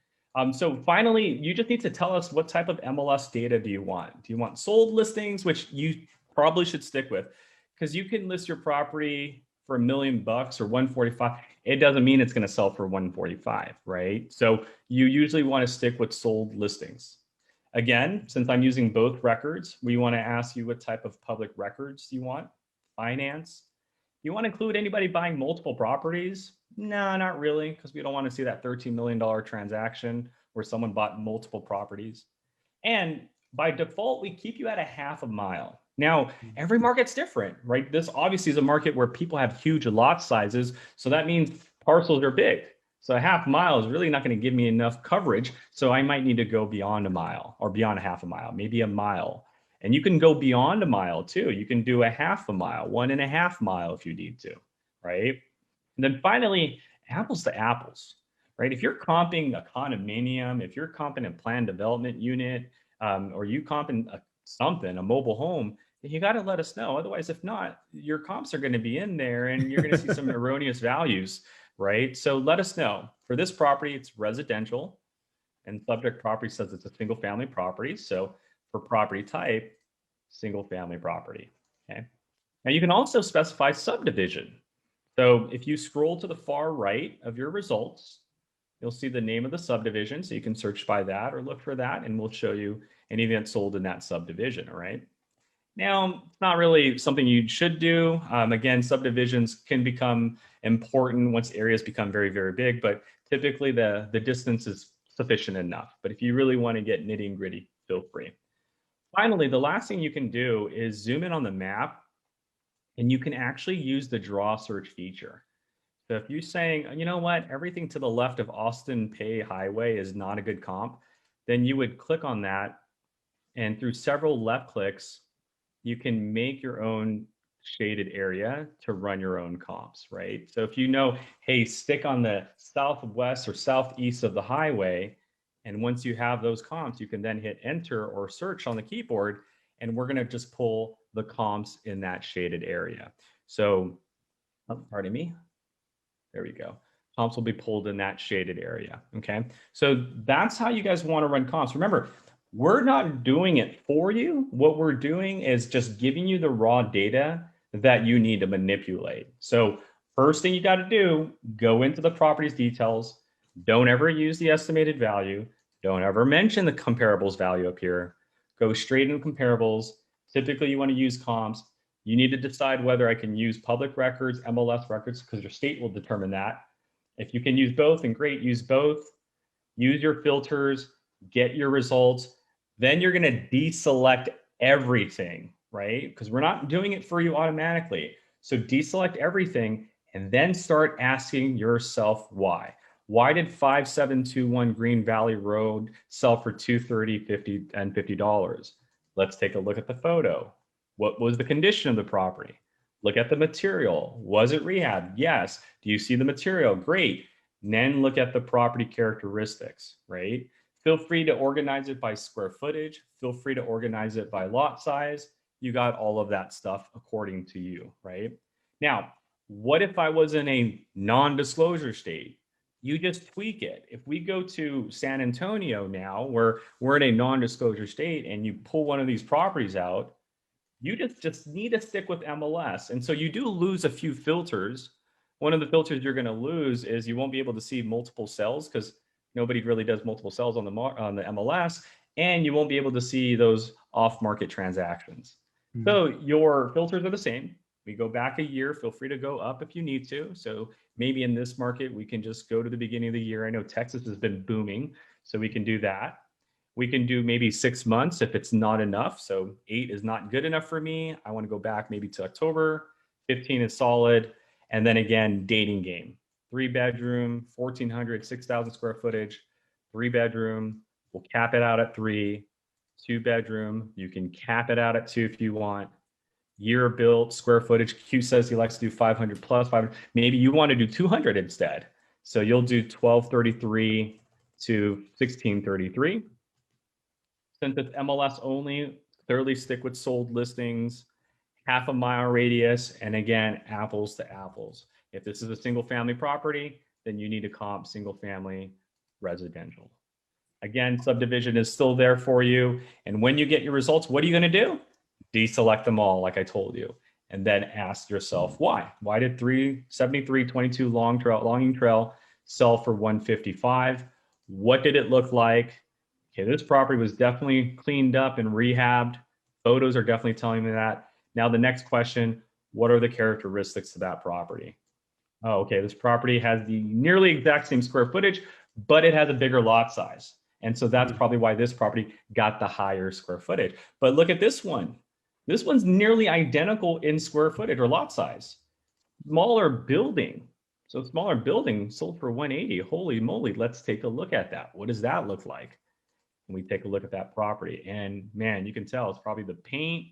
So finally, you just need to tell us what type of MLS data do you want? Do you want sold listings, which you probably should stick with, because you can list your property for $1 million or 145. It doesn't mean it's going to sell for 145, right? So you usually want to stick with sold listings. Again, since I'm using both records, we want to ask you what type of public records you want. Finance. You want to include anybody buying multiple properties? No, not really, because we don't want to see that $13 million transaction where someone bought multiple properties. And by default, we keep you at a half a mile. Now, every market's different, right? This obviously is a market where people have huge lot sizes. So that means parcels are big. So a half mile is really not going to give me enough coverage. So I might need to go beyond a mile, or beyond a half a mile, maybe a mile. And you can go beyond a mile too. You can do a half a mile, 1.5 miles if you need to, right? And then finally, apples to apples, right? If you're comping a condominium, if you're comping a planned development unit, or you comping a mobile home, you got to let us know. Otherwise, if not, your comps are going to be in there and you're going to see some erroneous values, right? So let us know. For this property, it's residential, and subject property says it's a single family property. So for property type, single family property, okay? Now you can also specify subdivision. So if you scroll to the far right of your results, you'll see the name of the subdivision. So you can search by that or look for that, and we'll show you anything that's sold in that subdivision, all right? Now, it's not really something you should do. Again, subdivisions can become important once areas become very, very big, but typically the distance is sufficient enough. But if you really want to get nitty and gritty, feel free. Finally, the last thing you can do is zoom in on the map, and you can actually use the draw search feature. So if you're saying, you know what, everything to the left of Austin Pay Highway is not a good comp, then you would click on that, and through several left clicks, you can make your own shaded area to run your own comps, right? So if you know, hey, stick on the southwest or southeast of the highway, and once you have those comps, you can then hit enter or search on the keyboard, and we're gonna just pull the comps in that shaded area. So, oh, pardon me, there we go. Comps will be pulled in that shaded area, okay? So that's how you guys wanna run comps. Remember, we're not doing it for you. What we're doing is just giving you the raw data that you need to manipulate. So first thing you got to do, go into the properties details. Don't ever use the estimated value. Don't ever mention the comparables value up here. Go straight into comparables. Typically you want to use comps. You need to decide whether I can use public records, MLS records, because your state will determine that. If you can use both, then great, use both. Use your filters, get your results. Then you're going to deselect everything, right? Because we're not doing it for you automatically. So deselect everything and then start asking yourself why. Why did 5721 Green Valley Road sell for $230, $50, and $50? Let's take a look at the photo. What was the condition of the property? Look at the material. Was it rehab? Yes. Do you see the material? Great. And then look at the property characteristics, right? Feel free to organize it by square footage. Feel free to organize it by lot size. You got all of that stuff according to you, right? Now, what if I was in a non-disclosure state? You just tweak it. If we go to San Antonio now, where we're in a non-disclosure state, and you pull one of these properties out, you just need to stick with MLS. And so you do lose a few filters. One of the filters you're going to lose is you won't be able to see multiple cells because nobody really does multiple cells on the MLS, and you won't be able to see those off-market transactions. Mm-hmm. So your filters are the same. We go back a year. Feel free to go up if you need to. So maybe in this market, we can just go to the beginning of the year. I know Texas has been booming, so we can do that. We can do maybe 6 months if it's not enough. So 8 is not good enough for me. I want to go back maybe to October. 15 is solid. And then again, dating game. 3-bedroom, 1,400, 6,000 square footage, 3-bedroom. We'll cap it out at 3. 2-bedroom. You can cap it out at 2 if you want. Year built, square footage. Q says he likes to do 500 plus 500. Maybe you want to do 200 instead. So you'll do 1233 to 1633. Since it's MLS only, clearly stick with sold listings, half-a-mile radius, and again, apples to apples. If this is a single family property, then you need to comp single family residential. Again, subdivision is still there for you. And when you get your results, what are you going to do? Deselect them all, like I told you. And then ask yourself why. Why did 37322 Longing Trail sell for 155? What did it look like? Okay, this property was definitely cleaned up and rehabbed. Photos are definitely telling me that. Now the next question, what are the characteristics of that property? Oh, okay, this property has the nearly exact same square footage, but it has a bigger lot size. And so that's probably why this property got the higher square footage. But look at this one. This one's nearly identical in square footage or lot size. Smaller building. So smaller building sold for 180. Holy moly, let's take a look at that. What does that look like? And we take a look at that property. And man, you can tell it's probably the paint.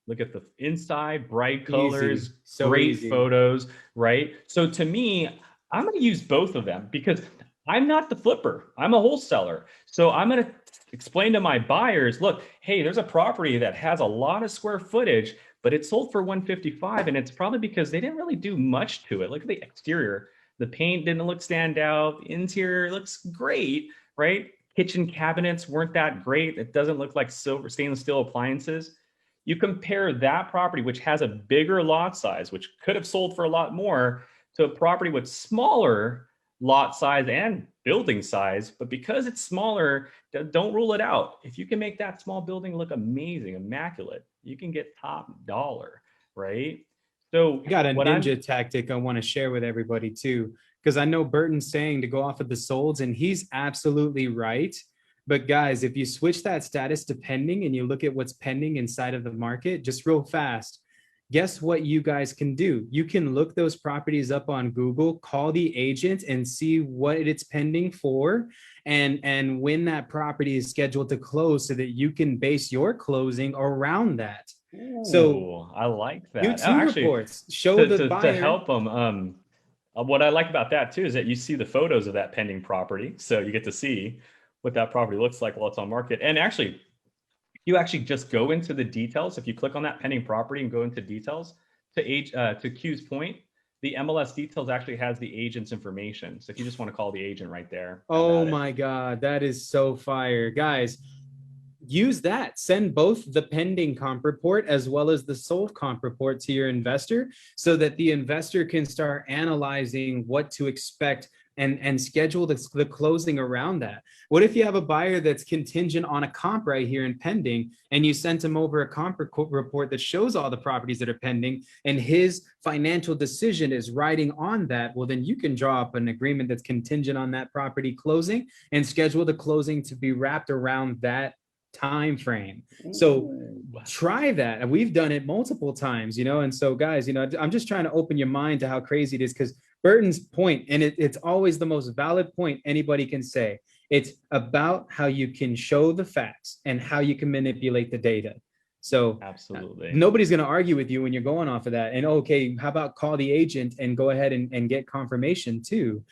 Look at the inside, bright colors, so great easy. photos, right? So to me, I'm going to use both of them because I'm not the flipper. I'm a wholesaler. So I'm going to explain to my buyers, look, hey, there's a property that has a lot of square footage, but it sold for 155. And it's probably because they didn't really do much to it. Look at the exterior. The paint didn't look stand out. The interior looks great, right? Kitchen cabinets weren't that great. It doesn't look like silver stainless steel appliances. You compare that property, which has a bigger lot size, which could have sold for a lot more, to a property with smaller lot size and building size. But because it's smaller, don't rule it out. If you can make that small building look amazing, immaculate, you can get top dollar, right? So I got a what ninja tactic I want to share with everybody too, because I know Burton's saying to go off of the solds, and he's absolutely right. But guys, if you switch that status to pending and you look at what's pending inside of the market, just real fast, guess what you guys can do? You can look those properties up on Google, call the agent and see what it's pending for, and when that property is scheduled to close, so that you can base your closing around that. So I like that. Q2 Actually, reports show the to buyer. help them, what I like about that too is that you see the photos of that pending property, so you get to see what that property looks like while it's on market. And actually, you actually just go into the details. If you click on that pending property and go into details, to Q's point, the MLS details actually has the agent's information. So if you just want to call the agent right there. Oh my God, that is so fire. Guys, use that. Send both the pending comp report as well as the sold comp report to your investor, so that the investor can start analyzing what to expect and schedule the closing around that. What if you have a buyer that's contingent on a comp right here in pending, and you sent him over a comp report that shows all the properties that are pending, and his financial decision is riding on that? Well, then you can draw up an agreement that's contingent on that property closing and schedule the closing to be wrapped around that time frame. So try that. And we've done it multiple times, and so guys, I'm just trying to open your mind to how crazy it is, because Burton's point, and it's always the most valid point anybody can say, it's about how you can show the facts and how you can manipulate the data. So absolutely, nobody's going to argue with you when you're going off of that. And okay, how about call the agent and go ahead and get confirmation too.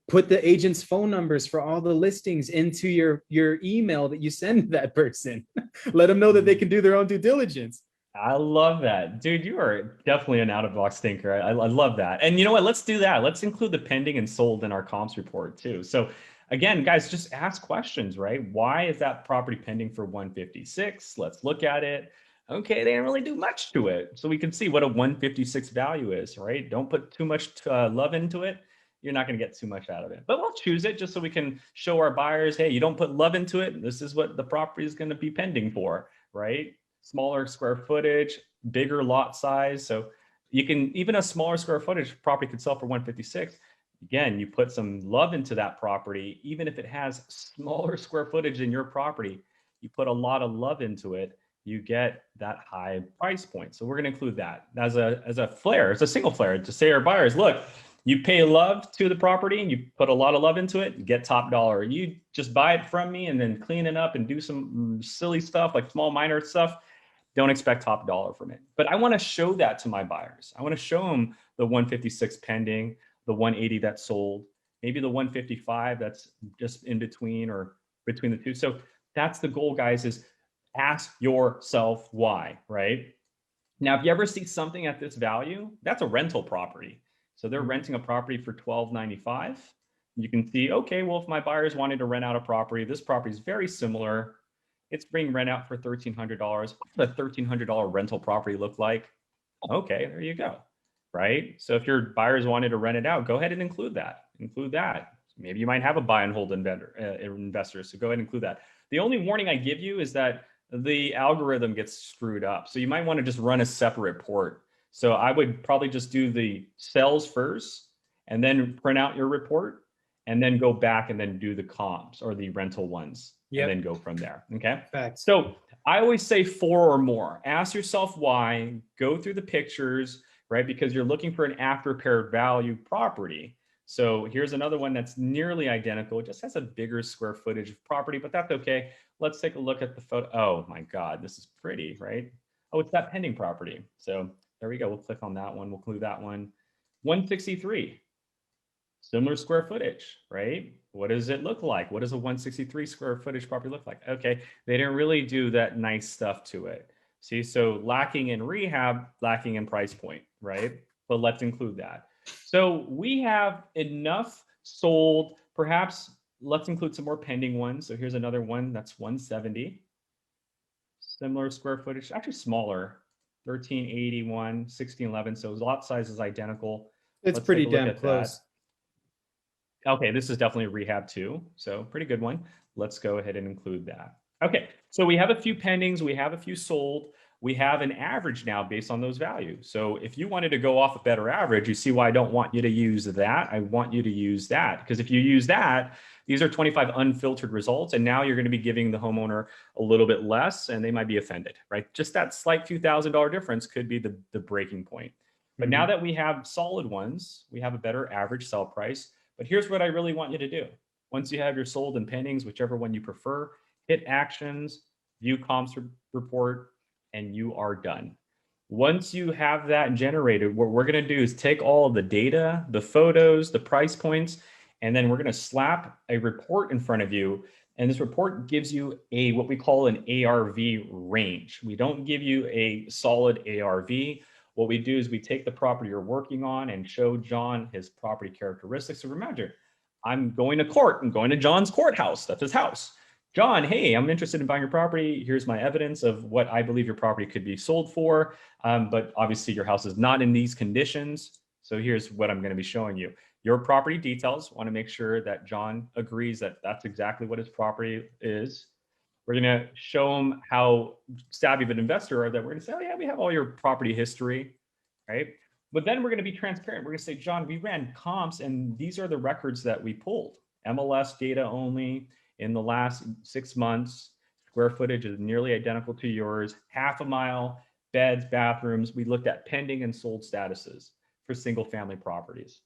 Put the agent's phone numbers for all the listings into your email that you send that person. Let them know that they can do their own due diligence. I love that. Dude, you are definitely an out-of-box thinker. I love that. And you know what? Let's do that. Let's include the pending and sold in our comps report too. So again, guys, just ask questions, right? Why is that property pending for 156? Let's look at it. Okay, they didn't really do much to it. So we can see what a 156 value is, right? Don't put too much love into it. You're not going to get too much out of it. But we'll choose it just so we can show our buyers, hey, you don't put love into it. This is what the property is going to be pending for, right? Smaller square footage, bigger lot size. So you can, even a smaller square footage property could sell for 156. Again, you put some love into that property, even if it has smaller square footage than your property, you put a lot of love into it, you get that high price point. So we're going to include that as a flare, as a single flare, to say our buyers, look, you pay love to the property and you put a lot of love into it, you get top dollar. You just buy it from me and then clean it up and do some silly stuff like small minor stuff, don't expect top dollar from it. But I want to show that to my buyers. I want to show them the 156 pending, the 180 that sold, maybe the 155 that's just in between or between the two. So that's the goal, guys, is ask yourself why, right? Now, if you ever see something at this value, that's a rental property. So they're renting a property for $1,295. You can see, okay, well, if my buyers wanted to rent out a property, this property is very similar. It's being rent out for $1,300. What does a $1,300 rental property look like? Okay, there you go, right? So if your buyers wanted to rent it out, go ahead and include that. Include that. Maybe you might have a buy and hold investor, so go ahead and include that. The only warning I give you is that the algorithm gets screwed up. So you might want to just run a separate report. So I would probably just do the sales first and then print out your report and then go back and then do the comps or the rental ones. Yep. And then go from there. Okay. Facts. So I always say 4 or more. Ask yourself why, go through the pictures, right? Because you're looking for an after repaired value property. So here's another one that's nearly identical. It just has a bigger square footage of property, but that's okay. Let's take a look at the photo. Oh my God, this is pretty, right? Oh, it's that pending property. So there we go. We'll click on that one. We'll include that one. 163, similar square footage, right? What does it look like? What does a 163 square footage property look like? Okay, they didn't really do that nice stuff to it. See, so lacking in rehab, lacking in price point, right? But let's include that. So we have enough sold, perhaps let's include some more pending ones. So here's another one that's 170. Similar square footage, actually smaller, 1381, 1611. So lot size is identical. It's Let's take pretty a look damn at that. close. Okay, this is definitely a rehab too. So pretty good one. Let's go ahead and include that. Okay, so we have a few pendings, we have a few sold, we have an average now based on those values. So if you wanted to go off a better average, you see why I don't want you to use that. I want you to use that, because if you use that, these are 25 unfiltered results, and now you're going to be giving the homeowner a little bit less, and they might be offended, right? Just that slight few $1,000 difference could be the breaking point. But now that we have solid ones, we have a better average sell price. But here's what I really want you to do. Once you have your sold and pendings, whichever one you prefer, hit actions, view comps report, and you are done. Once you have that generated, what we're going to do is take all of the data, the photos, the price points, and then we're going to slap a report in front of you. And this report gives you a what we call an ARV range. We don't give you a solid ARV. What we do is we take the property you're working on and show John his property characteristics. So remember, I'm going to court. I'm going to John's courthouse. That's his house. John, hey, I'm interested in buying your property. Here's my evidence of what I believe your property could be sold for. But obviously your house is not in these conditions. So here's what I'm going to be showing you. Your property details. Want to make sure that John agrees that that's exactly what his property is. We're going to show him how savvy of an investor are that we're going to say, oh yeah, we have all your property history, right? But then we're going to be transparent. We're going to say, John, we ran comps and these are the records that we pulled. MLS data only in the last 6 months. Square footage is nearly identical to yours. Half a mile, beds, bathrooms. We looked at pending and sold statuses for single family properties.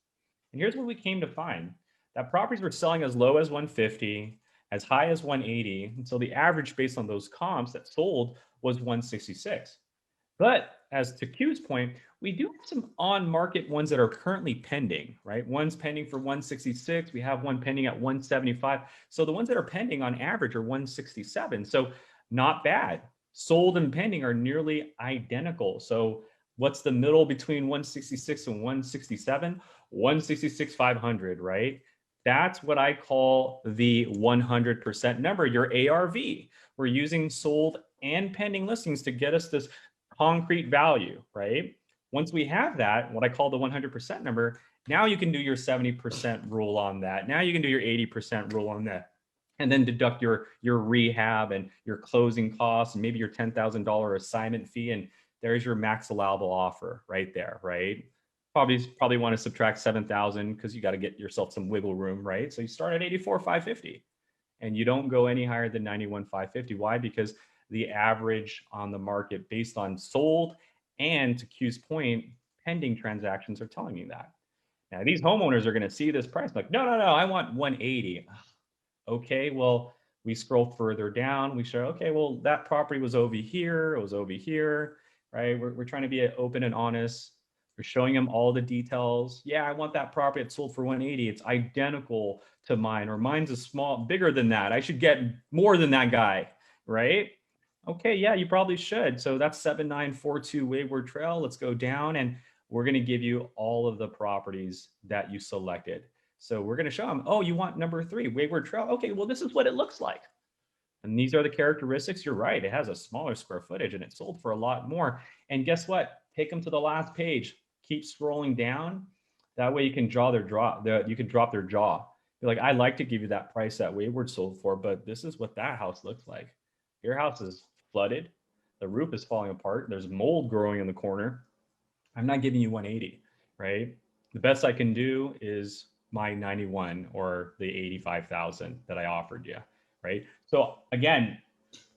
And here's what we came to find. That properties were selling as low as 150, as high as 180. And so the average based on those comps that sold was 166. But as to Q's point, we do have some on-market ones that are currently pending, right? One's pending for 166. We have one pending at 175. So the ones that are pending on average are 167. So not bad. Sold and pending are nearly identical. So what's the middle between 166 and 167? 166,500, right? That's what I call the 100% number, your ARV. We're using sold and pending listings to get us this concrete value, right? Once we have that, what I call the 100% number, now you can do your 70% rule on that. Now you can do your 80% rule on that. And then deduct your rehab and your closing costs and maybe your $10,000 assignment fee. And there's your max allowable offer right there, right? Probably want to subtract 7,000 because you got to get yourself some wiggle room, right? So you start at 84,550 and you don't go any higher than 91,550. Why? Because the average on the market based on sold and, to Q's point, pending transactions are telling you that. Now these homeowners are going to see this price like, no, I want 180. Okay, well, we scroll further down. We show, okay, well, that property was over here. It was over here, right? We're trying to be open and honest. We're showing them all the details. Yeah, I want that property. It's sold for 180. It's identical to mine, or mine's bigger than that. I should get more than that guy, right? Okay, yeah, you probably should. So that's 7942 Wayward Trail. Let's go down and we're going to give you all of the properties that you selected. So we're going to show them, oh, you want number 3, Wayward Trail. Okay, well, this is what it looks like. And these are the characteristics. You're right. It has a smaller square footage and it sold for a lot more. And guess what? Take them to the last page. Keep scrolling down. That way you can you can drop their jaw. Be like, I'd like to give you that price that Wayward sold for, but this is what that house looks like. Your house is flooded. The roof is falling apart. There's mold growing in the corner. I'm not giving you 180, right? The best I can do is my 91 or the 85,000 that I offered you, right? So again,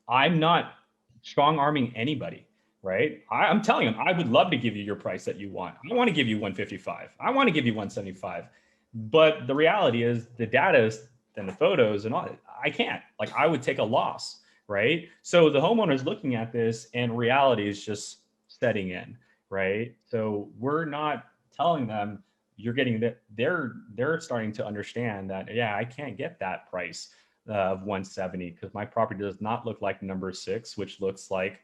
I'm not strong arming anybody, right? I'm telling them, I would love to give you your price that you want. I want to give you 155. I want to give you 175. But the reality is the data and the photos and all, I can't. Like, I would take a loss, right? So the homeowner is looking at this and reality is just setting in, right? So we're not telling them you're getting that. They're starting to understand that, yeah, I can't get that price of 170 because my property does not look like number 6, which looks like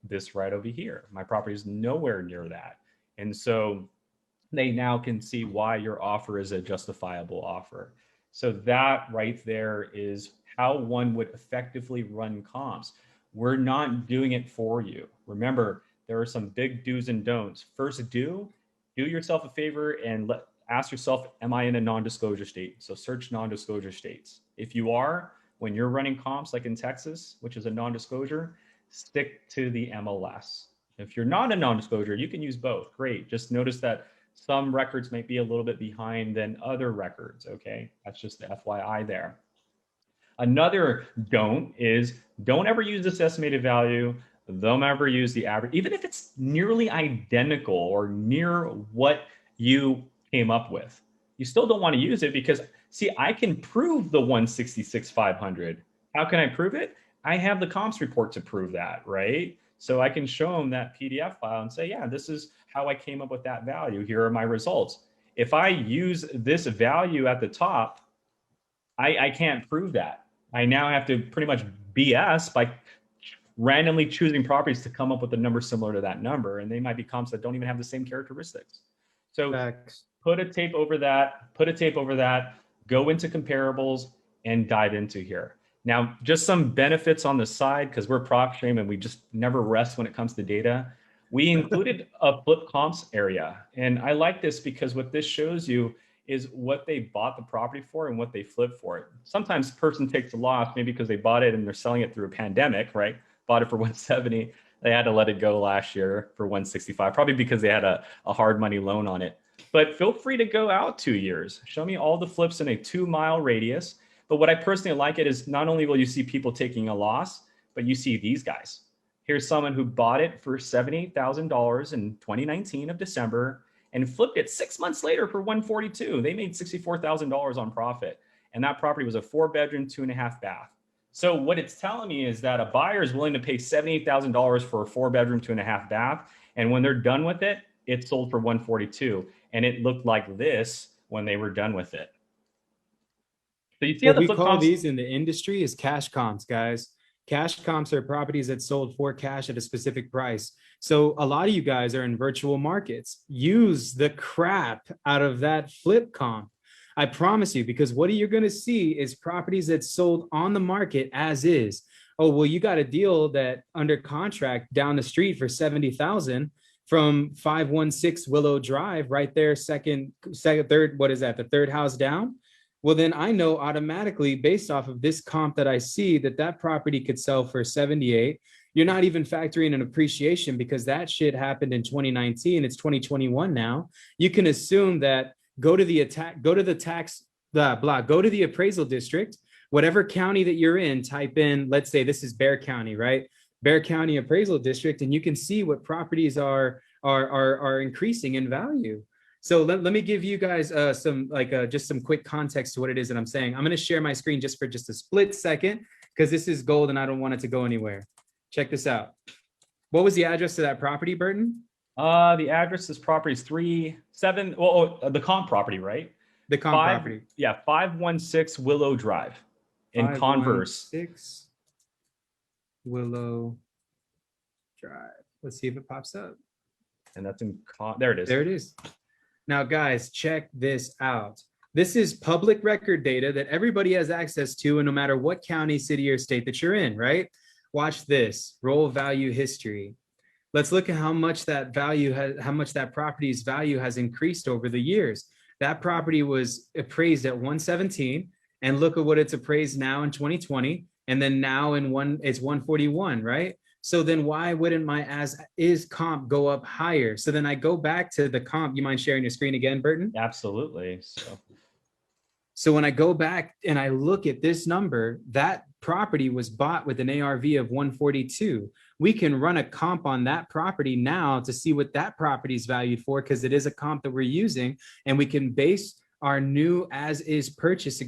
this right over here. My property is nowhere near that. And so they now can see why your offer is a justifiable offer. So that right there is how one would effectively run comps. We're not doing it for you. Remember, there are some big do's and don'ts. First, do yourself a favor and ask yourself, am I in a non-disclosure state? So search non-disclosure states. If you are, when you're running comps like in Texas, which is a non-disclosure, stick to the MLS. If you're not a non-disclosure, you can use both. Great. Just notice that some records might be a little bit behind than other records. Okay, that's just the FYI there. Another don't ever use this estimated value. Don't ever use the average, even if it's nearly identical or near what you came up with. You still don't want to use it because, see, I can prove the 166,500. How can I prove it? I have the comps report to prove that, right? So I can show them that PDF file and say, yeah, this is how I came up with that value. Here are my results. If I use this value at the top, I can't prove that. I now have to pretty much BS by randomly choosing properties to come up with a number similar to that number. And they might be comps that don't even have the same characteristics. So put a tape over that, go into comparables and dive into here. Now, just some benefits on the side, because we're Propstream and we just never rest when it comes to data. We included a flip comps area. And I like this because what this shows you is what they bought the property for and what they flipped for it. Sometimes a person takes a loss, maybe because they bought it and they're selling it through a pandemic, right? Bought it for 170. They had to let it go last year for 165, probably because they had a hard money loan on it. But feel free to go out 2 years. Show me all the flips in a 2-mile radius. But what I personally like it is not only will you see people taking a loss, but you see these guys. Here's someone who bought it for $78,000 in 2019 of December and flipped it 6 months later for 142. They made $64,000 on profit. And that property was a 4-bedroom, 2.5 bath. So what it's telling me is that a buyer is willing to pay $78,000 for a 4-bedroom, 2.5 bath. And when they're done with it, it sold for 142. And it looked like this when they were done with it. So you see how what we call these in the industry is cash comps, guys. Cash comps are properties that sold for cash at a specific price. So a lot of you guys are in virtual markets. Use the crap out of that flip comp. I promise you, because what you're going to see is properties that sold on the market as is. Oh, well, you got a deal that under contract down the street for 70,000 from 516 Willow Drive, right there, third, what is that? The third house down. Well, then I know automatically based off of this comp that I see that property could sell for 78. You're not even factoring in appreciation because that shit happened in 2019. It's 2021 now. You can assume that go to the appraisal district, whatever county that you're in, type in, let's say this is Bexar County, right? Bexar County appraisal district, and you can see what properties are increasing in value. So let me give you guys just some quick context to what it is that I'm saying. I'm going to share my screen just for just a split second because this is gold and I don't want it to go anywhere. Check this out. What was the address to that property, Burton? The address to this property is the comp property, right? The comp property. Yeah, 516 Willow Drive in Converse. 516 Willow Drive. Let's see if it pops up. And that's there it is. There it is. Now, guys, check this out. This is public record data that everybody has access to, and no matter what county, city, or state that you're in, right? Watch this, roll value history. Let's look at how much that property's value has increased over the years. That property was appraised at 117, and look at what it's appraised now in 2020, and then now it's 141, right? So then why wouldn't my as is comp go up higher? So then I go back to the comp. You mind sharing your screen again, Burton? Absolutely. So when I go back and I look at this number, that property was bought with an ARV of 142. We can run a comp on that property now to see what that property is valued for, because it is a comp that we're using, and we can base our new as is purchase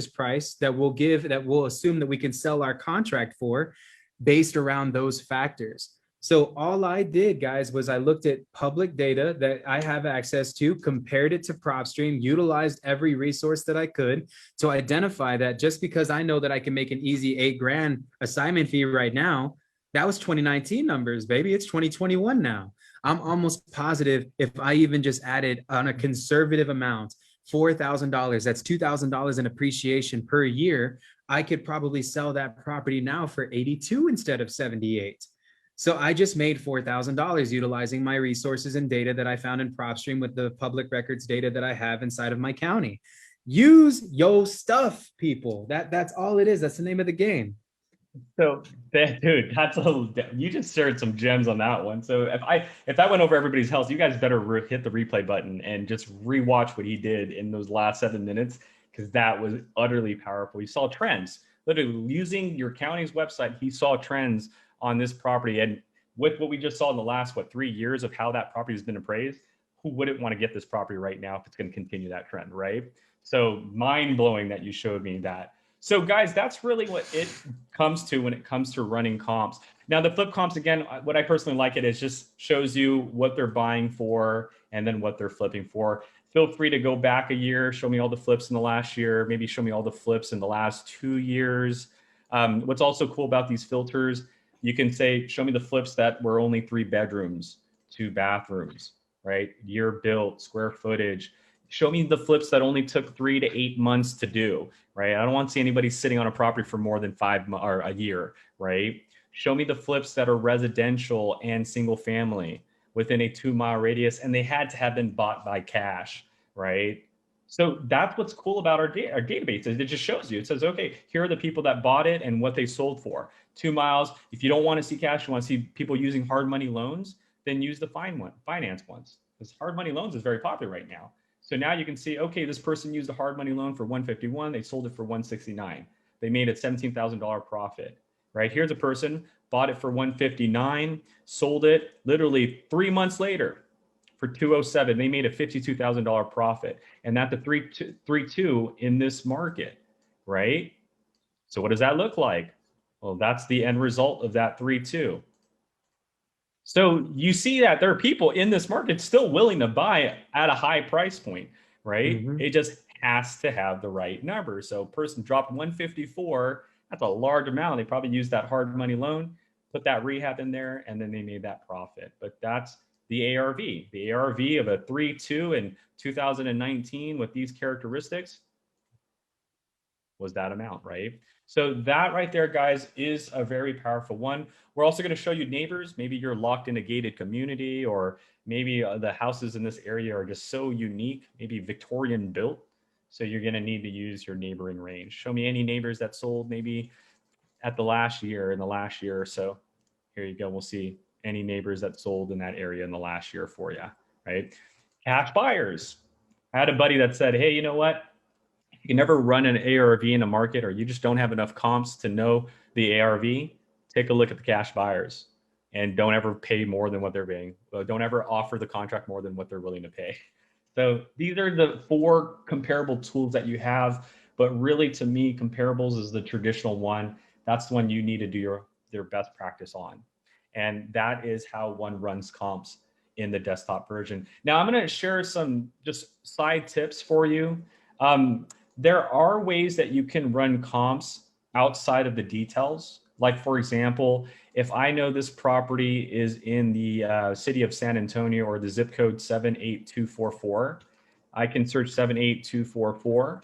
price that we'll assume that we can sell our contract for based around those factors. So all I did, guys, was I looked at public data that I have access to, compared it to Propstream, utilized every resource that I could to identify that just because I know that I can make an easy $8,000 assignment fee right now, that was 2019 numbers, baby. It's 2021 now. I'm almost positive if I even just added on a conservative amount, $4,000, that's $2,000 in appreciation per year, I could probably sell that property now for 82 instead of 78. So I just made $4,000 utilizing my resources and data that I found in Propstream with the public records data that I have inside of my county. Use yo stuff, people. That's all it is. That's the name of the game. So that, dude, you just shared some gems on that one. So if that went over everybody's house, you guys better hit the replay button and just rewatch what he did in those last 7 minutes, because that was utterly powerful. He saw trends, literally using your county's website. He saw trends on this property, and with what we just saw in the last 3 years of how that property has been appraised, who wouldn't want to get this property right now if it's going to continue that trend, right? So mind blowing that you showed me that. So guys, that's really what it comes to when it comes to running comps. Now the flip comps, again, what I personally like it is just shows you what they're buying for and then what they're flipping for. Feel free to go back a year, show me all the flips in the last year, maybe show me all the flips in the last 2 years. What's also cool about these filters, you can say, show me the flips that were only 3 bedrooms, 2 bathrooms, right? Year built, square footage. Show me the flips that only took 3 to 8 months to do, right? I don't want to see anybody sitting on a property for more than 5 months or a year, right? Show me the flips that are residential and single family within a 2-mile radius, and they had to have been bought by cash, right? So that's what's cool about our database. It just shows you. It says, okay, here are the people that bought it and what they sold for. 2 miles. If you don't want to see cash, you want to see people using hard money loans, then use the finance ones, because hard money loans is very popular right now. So now you can see, okay, this person used a hard money loan for 151. They sold it for 169. They made a $17,000 profit, right? Here's a person bought it for 159, sold it literally 3 months later for 207. They made a $52,000 profit, and that's a 3.2 in this market, right? So what does that look like? Well, that's the end result of that 3.2. So you see that there are people in this market still willing to buy at a high price point, right? Mm-hmm. It just has to have the right number. So person dropped 154, that's a large amount. They probably used that hard money loan, put that rehab in there, and then they made that profit. But that's the ARV. The ARV of a 3.2 in 2019 with these characteristics was that amount, right? So that right there, guys, is a very powerful one. We're also going to show you neighbors. Maybe you're locked in a gated community, or maybe the houses in this area are just so unique, maybe Victorian built. So you're going to need to use your neighboring range. Show me any neighbors that sold maybe at the last year, in the last year or so. Here you go. We'll see any neighbors that sold in that area in the last year for you, right? Cash buyers. I had a buddy that said, hey, you know what? You can never run an ARV in a market, or you just don't have enough comps to know the ARV. Take a look at the cash buyers, and don't ever pay more than what they're paying. Don't ever offer the contract more than what they're willing to pay. So these are the 4 comparable tools that you have. But really, to me, comparables is the traditional one. That's the one you need to do your best practice on. And that is how one runs comps in the desktop version. Now, I'm going to share some just side tips for you. There are ways that you can run comps outside of the details. Like, for example, if I know this property is in the city of San Antonio, or the zip code 78244, I can search 78244.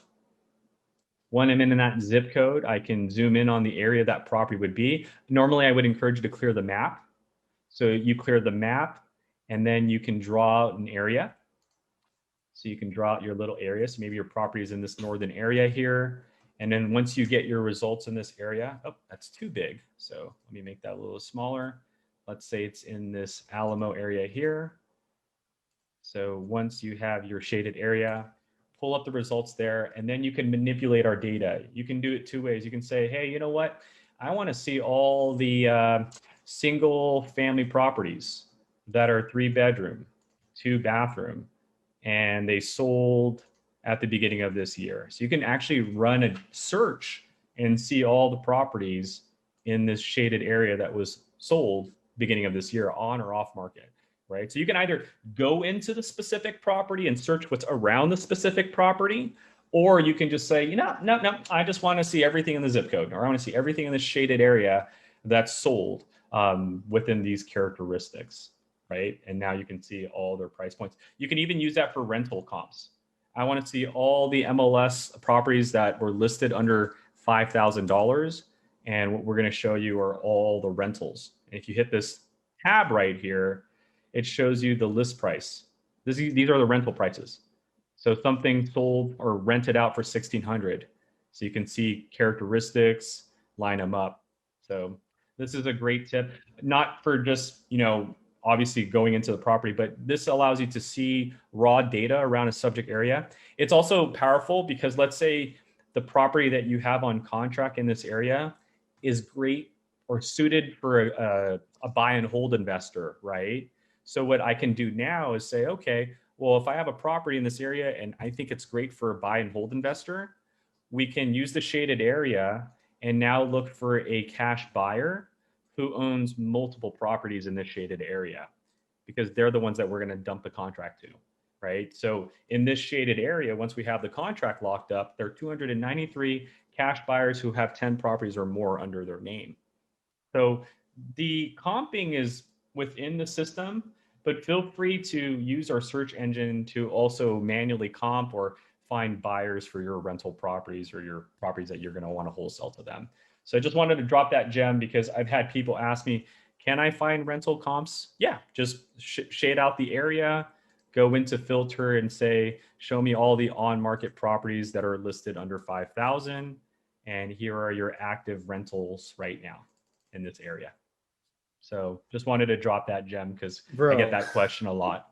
When I'm in that zip code, I can zoom in on the area that property would be. Normally, I would encourage you to clear the map. So you clear the map, and then you can draw an area. So you can draw out your little area. So maybe your property is in this northern area here. And then once you get your results in this area, oh, that's too big. So let me make that a little smaller. Let's say it's in this Alamo area here. So once you have your shaded area, pull up the results there, and then you can manipulate our data. You can do it 2 ways. You can say, hey, you know what? I want to see all the single family properties that are 3 bedroom, 2 bathroom, and they sold at the beginning of this year. So you can actually run a search and see all the properties in this shaded area that was sold beginning of this year, on or off market, right? So you can either go into the specific property and search what's around the specific property, or you can just say, no, I just want to see everything in the zip code, or I want to see everything in the shaded area that's sold within these characteristics, right? And now you can see all their price points. You can even use that for rental comps. I want to see all the MLS properties that were listed under $5,000. And what we're going to show you are all the rentals. And if you hit this tab right here, it shows you the list price. These are the rental prices. So something sold or rented out for $1,600. So you can see characteristics, line them up. So this is a great tip, not for just, obviously going into the property, but this allows you to see raw data around a subject area. It's also powerful because let's say the property that you have on contract in this area is great or suited for a buy and hold investor, right? So what I can do now is say, okay, well, if I have a property in this area and I think it's great for a buy and hold investor, we can use the shaded area and now look for a cash buyer who owns multiple properties in this shaded area, because they're the ones that we're going to dump the contract to, right? So in this shaded area, once we have the contract locked up, there are 293 cash buyers who have 10 properties or more under their name. So the comping is within the system, but feel free to use our search engine to also manually comp or find buyers for your rental properties or your properties that you're going to want to wholesale to them. So I just wanted to drop that gem because I've had people ask me, can I find rental comps? Yeah, just shade out the area, go into filter and say, show me all the on-market properties that are listed under 5,000. And here are your active rentals right now in this area. So just wanted to drop that gem because I get that question a lot.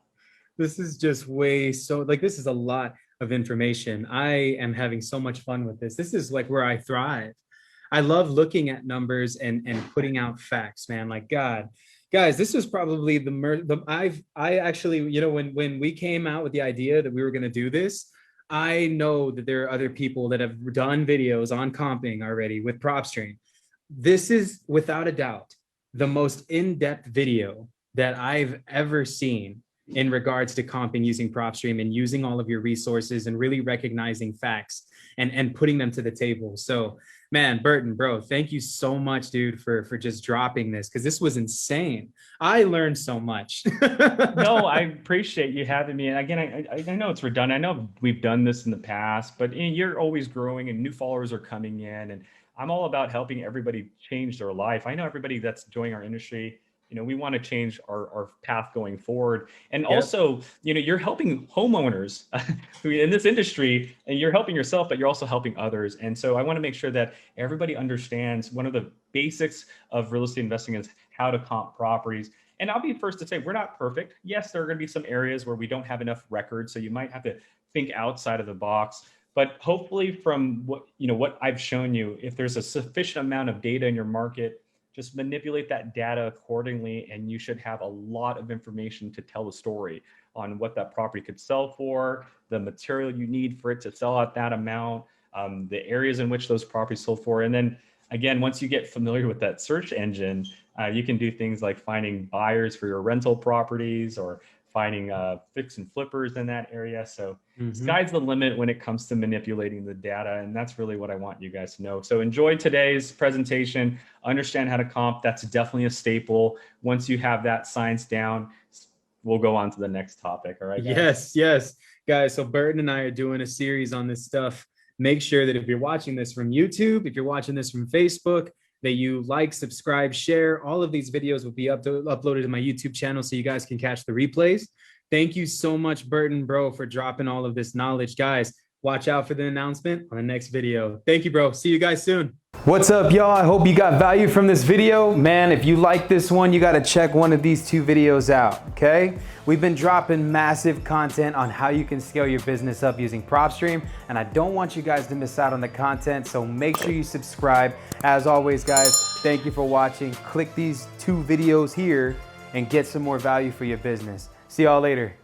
This is just this is a lot of information. I am having so much fun with this. This is like where I thrive. I love looking at numbers and putting out facts, man. Like, God, guys, this was probably I actually, when we came out with the idea that we were going to do this, I know that there are other people that have done videos on comping already with Propstream. This is without a doubt the most in-depth video that I've ever seen in regards to comping using Propstream and using all of your resources and really recognizing facts and putting them to the table. So, man, Burton, bro, thank you so much, dude, for just dropping this, because this was insane. I learned so much. No, I appreciate you having me. And again, I know it's redundant. I know we've done this in the past, but you're always growing and new followers are coming in. And I'm all about helping everybody change their life. I know everybody that's joining our industry, we want to change our path going forward. And also, you're helping homeowners who in this industry, and you're helping yourself, but you're also helping others. And so I want to make sure that everybody understands one of the basics of real estate investing is how to comp properties. And I'll be first to say, we're not perfect. Yes, there are going to be some areas where we don't have enough records. So you might have to think outside of the box. But hopefully from what I've shown you, if there's a sufficient amount of data in your market, just manipulate that data accordingly, and you should have a lot of information to tell the story on what that property could sell for, the material you need for it to sell at that amount, the areas in which those properties sold for. And then again, once you get familiar with that search engine, you can do things like finding buyers for your rental properties or finding fix and flippers in that area. So sky's the limit when it comes to manipulating the data. And that's really what I want you guys to know. So enjoy today's presentation, understand how to comp. That's definitely a staple. Once you have that science down, we'll go on to the next topic. All right, guys? Yes, guys. So Burton and I are doing a series on this stuff. Make sure that if you're watching this from YouTube, if you're watching this from Facebook, that you like, subscribe, share. All of these videos will be uploaded to my YouTube channel so you guys can catch the replays. Thank you so much, Burton, bro, for dropping all of this knowledge. Guys, watch out for the announcement on the next video. Thank you, bro. See you guys soon. What's up, y'all? I hope you got value from this video. Man, if you like this one, you got to check one of these two videos out, okay? We've been dropping massive content on how you can scale your business up using Propstream, and I don't want you guys to miss out on the content, so make sure you subscribe. As always, guys, thank you for watching. Click these two videos here and get some more value for your business. See y'all later.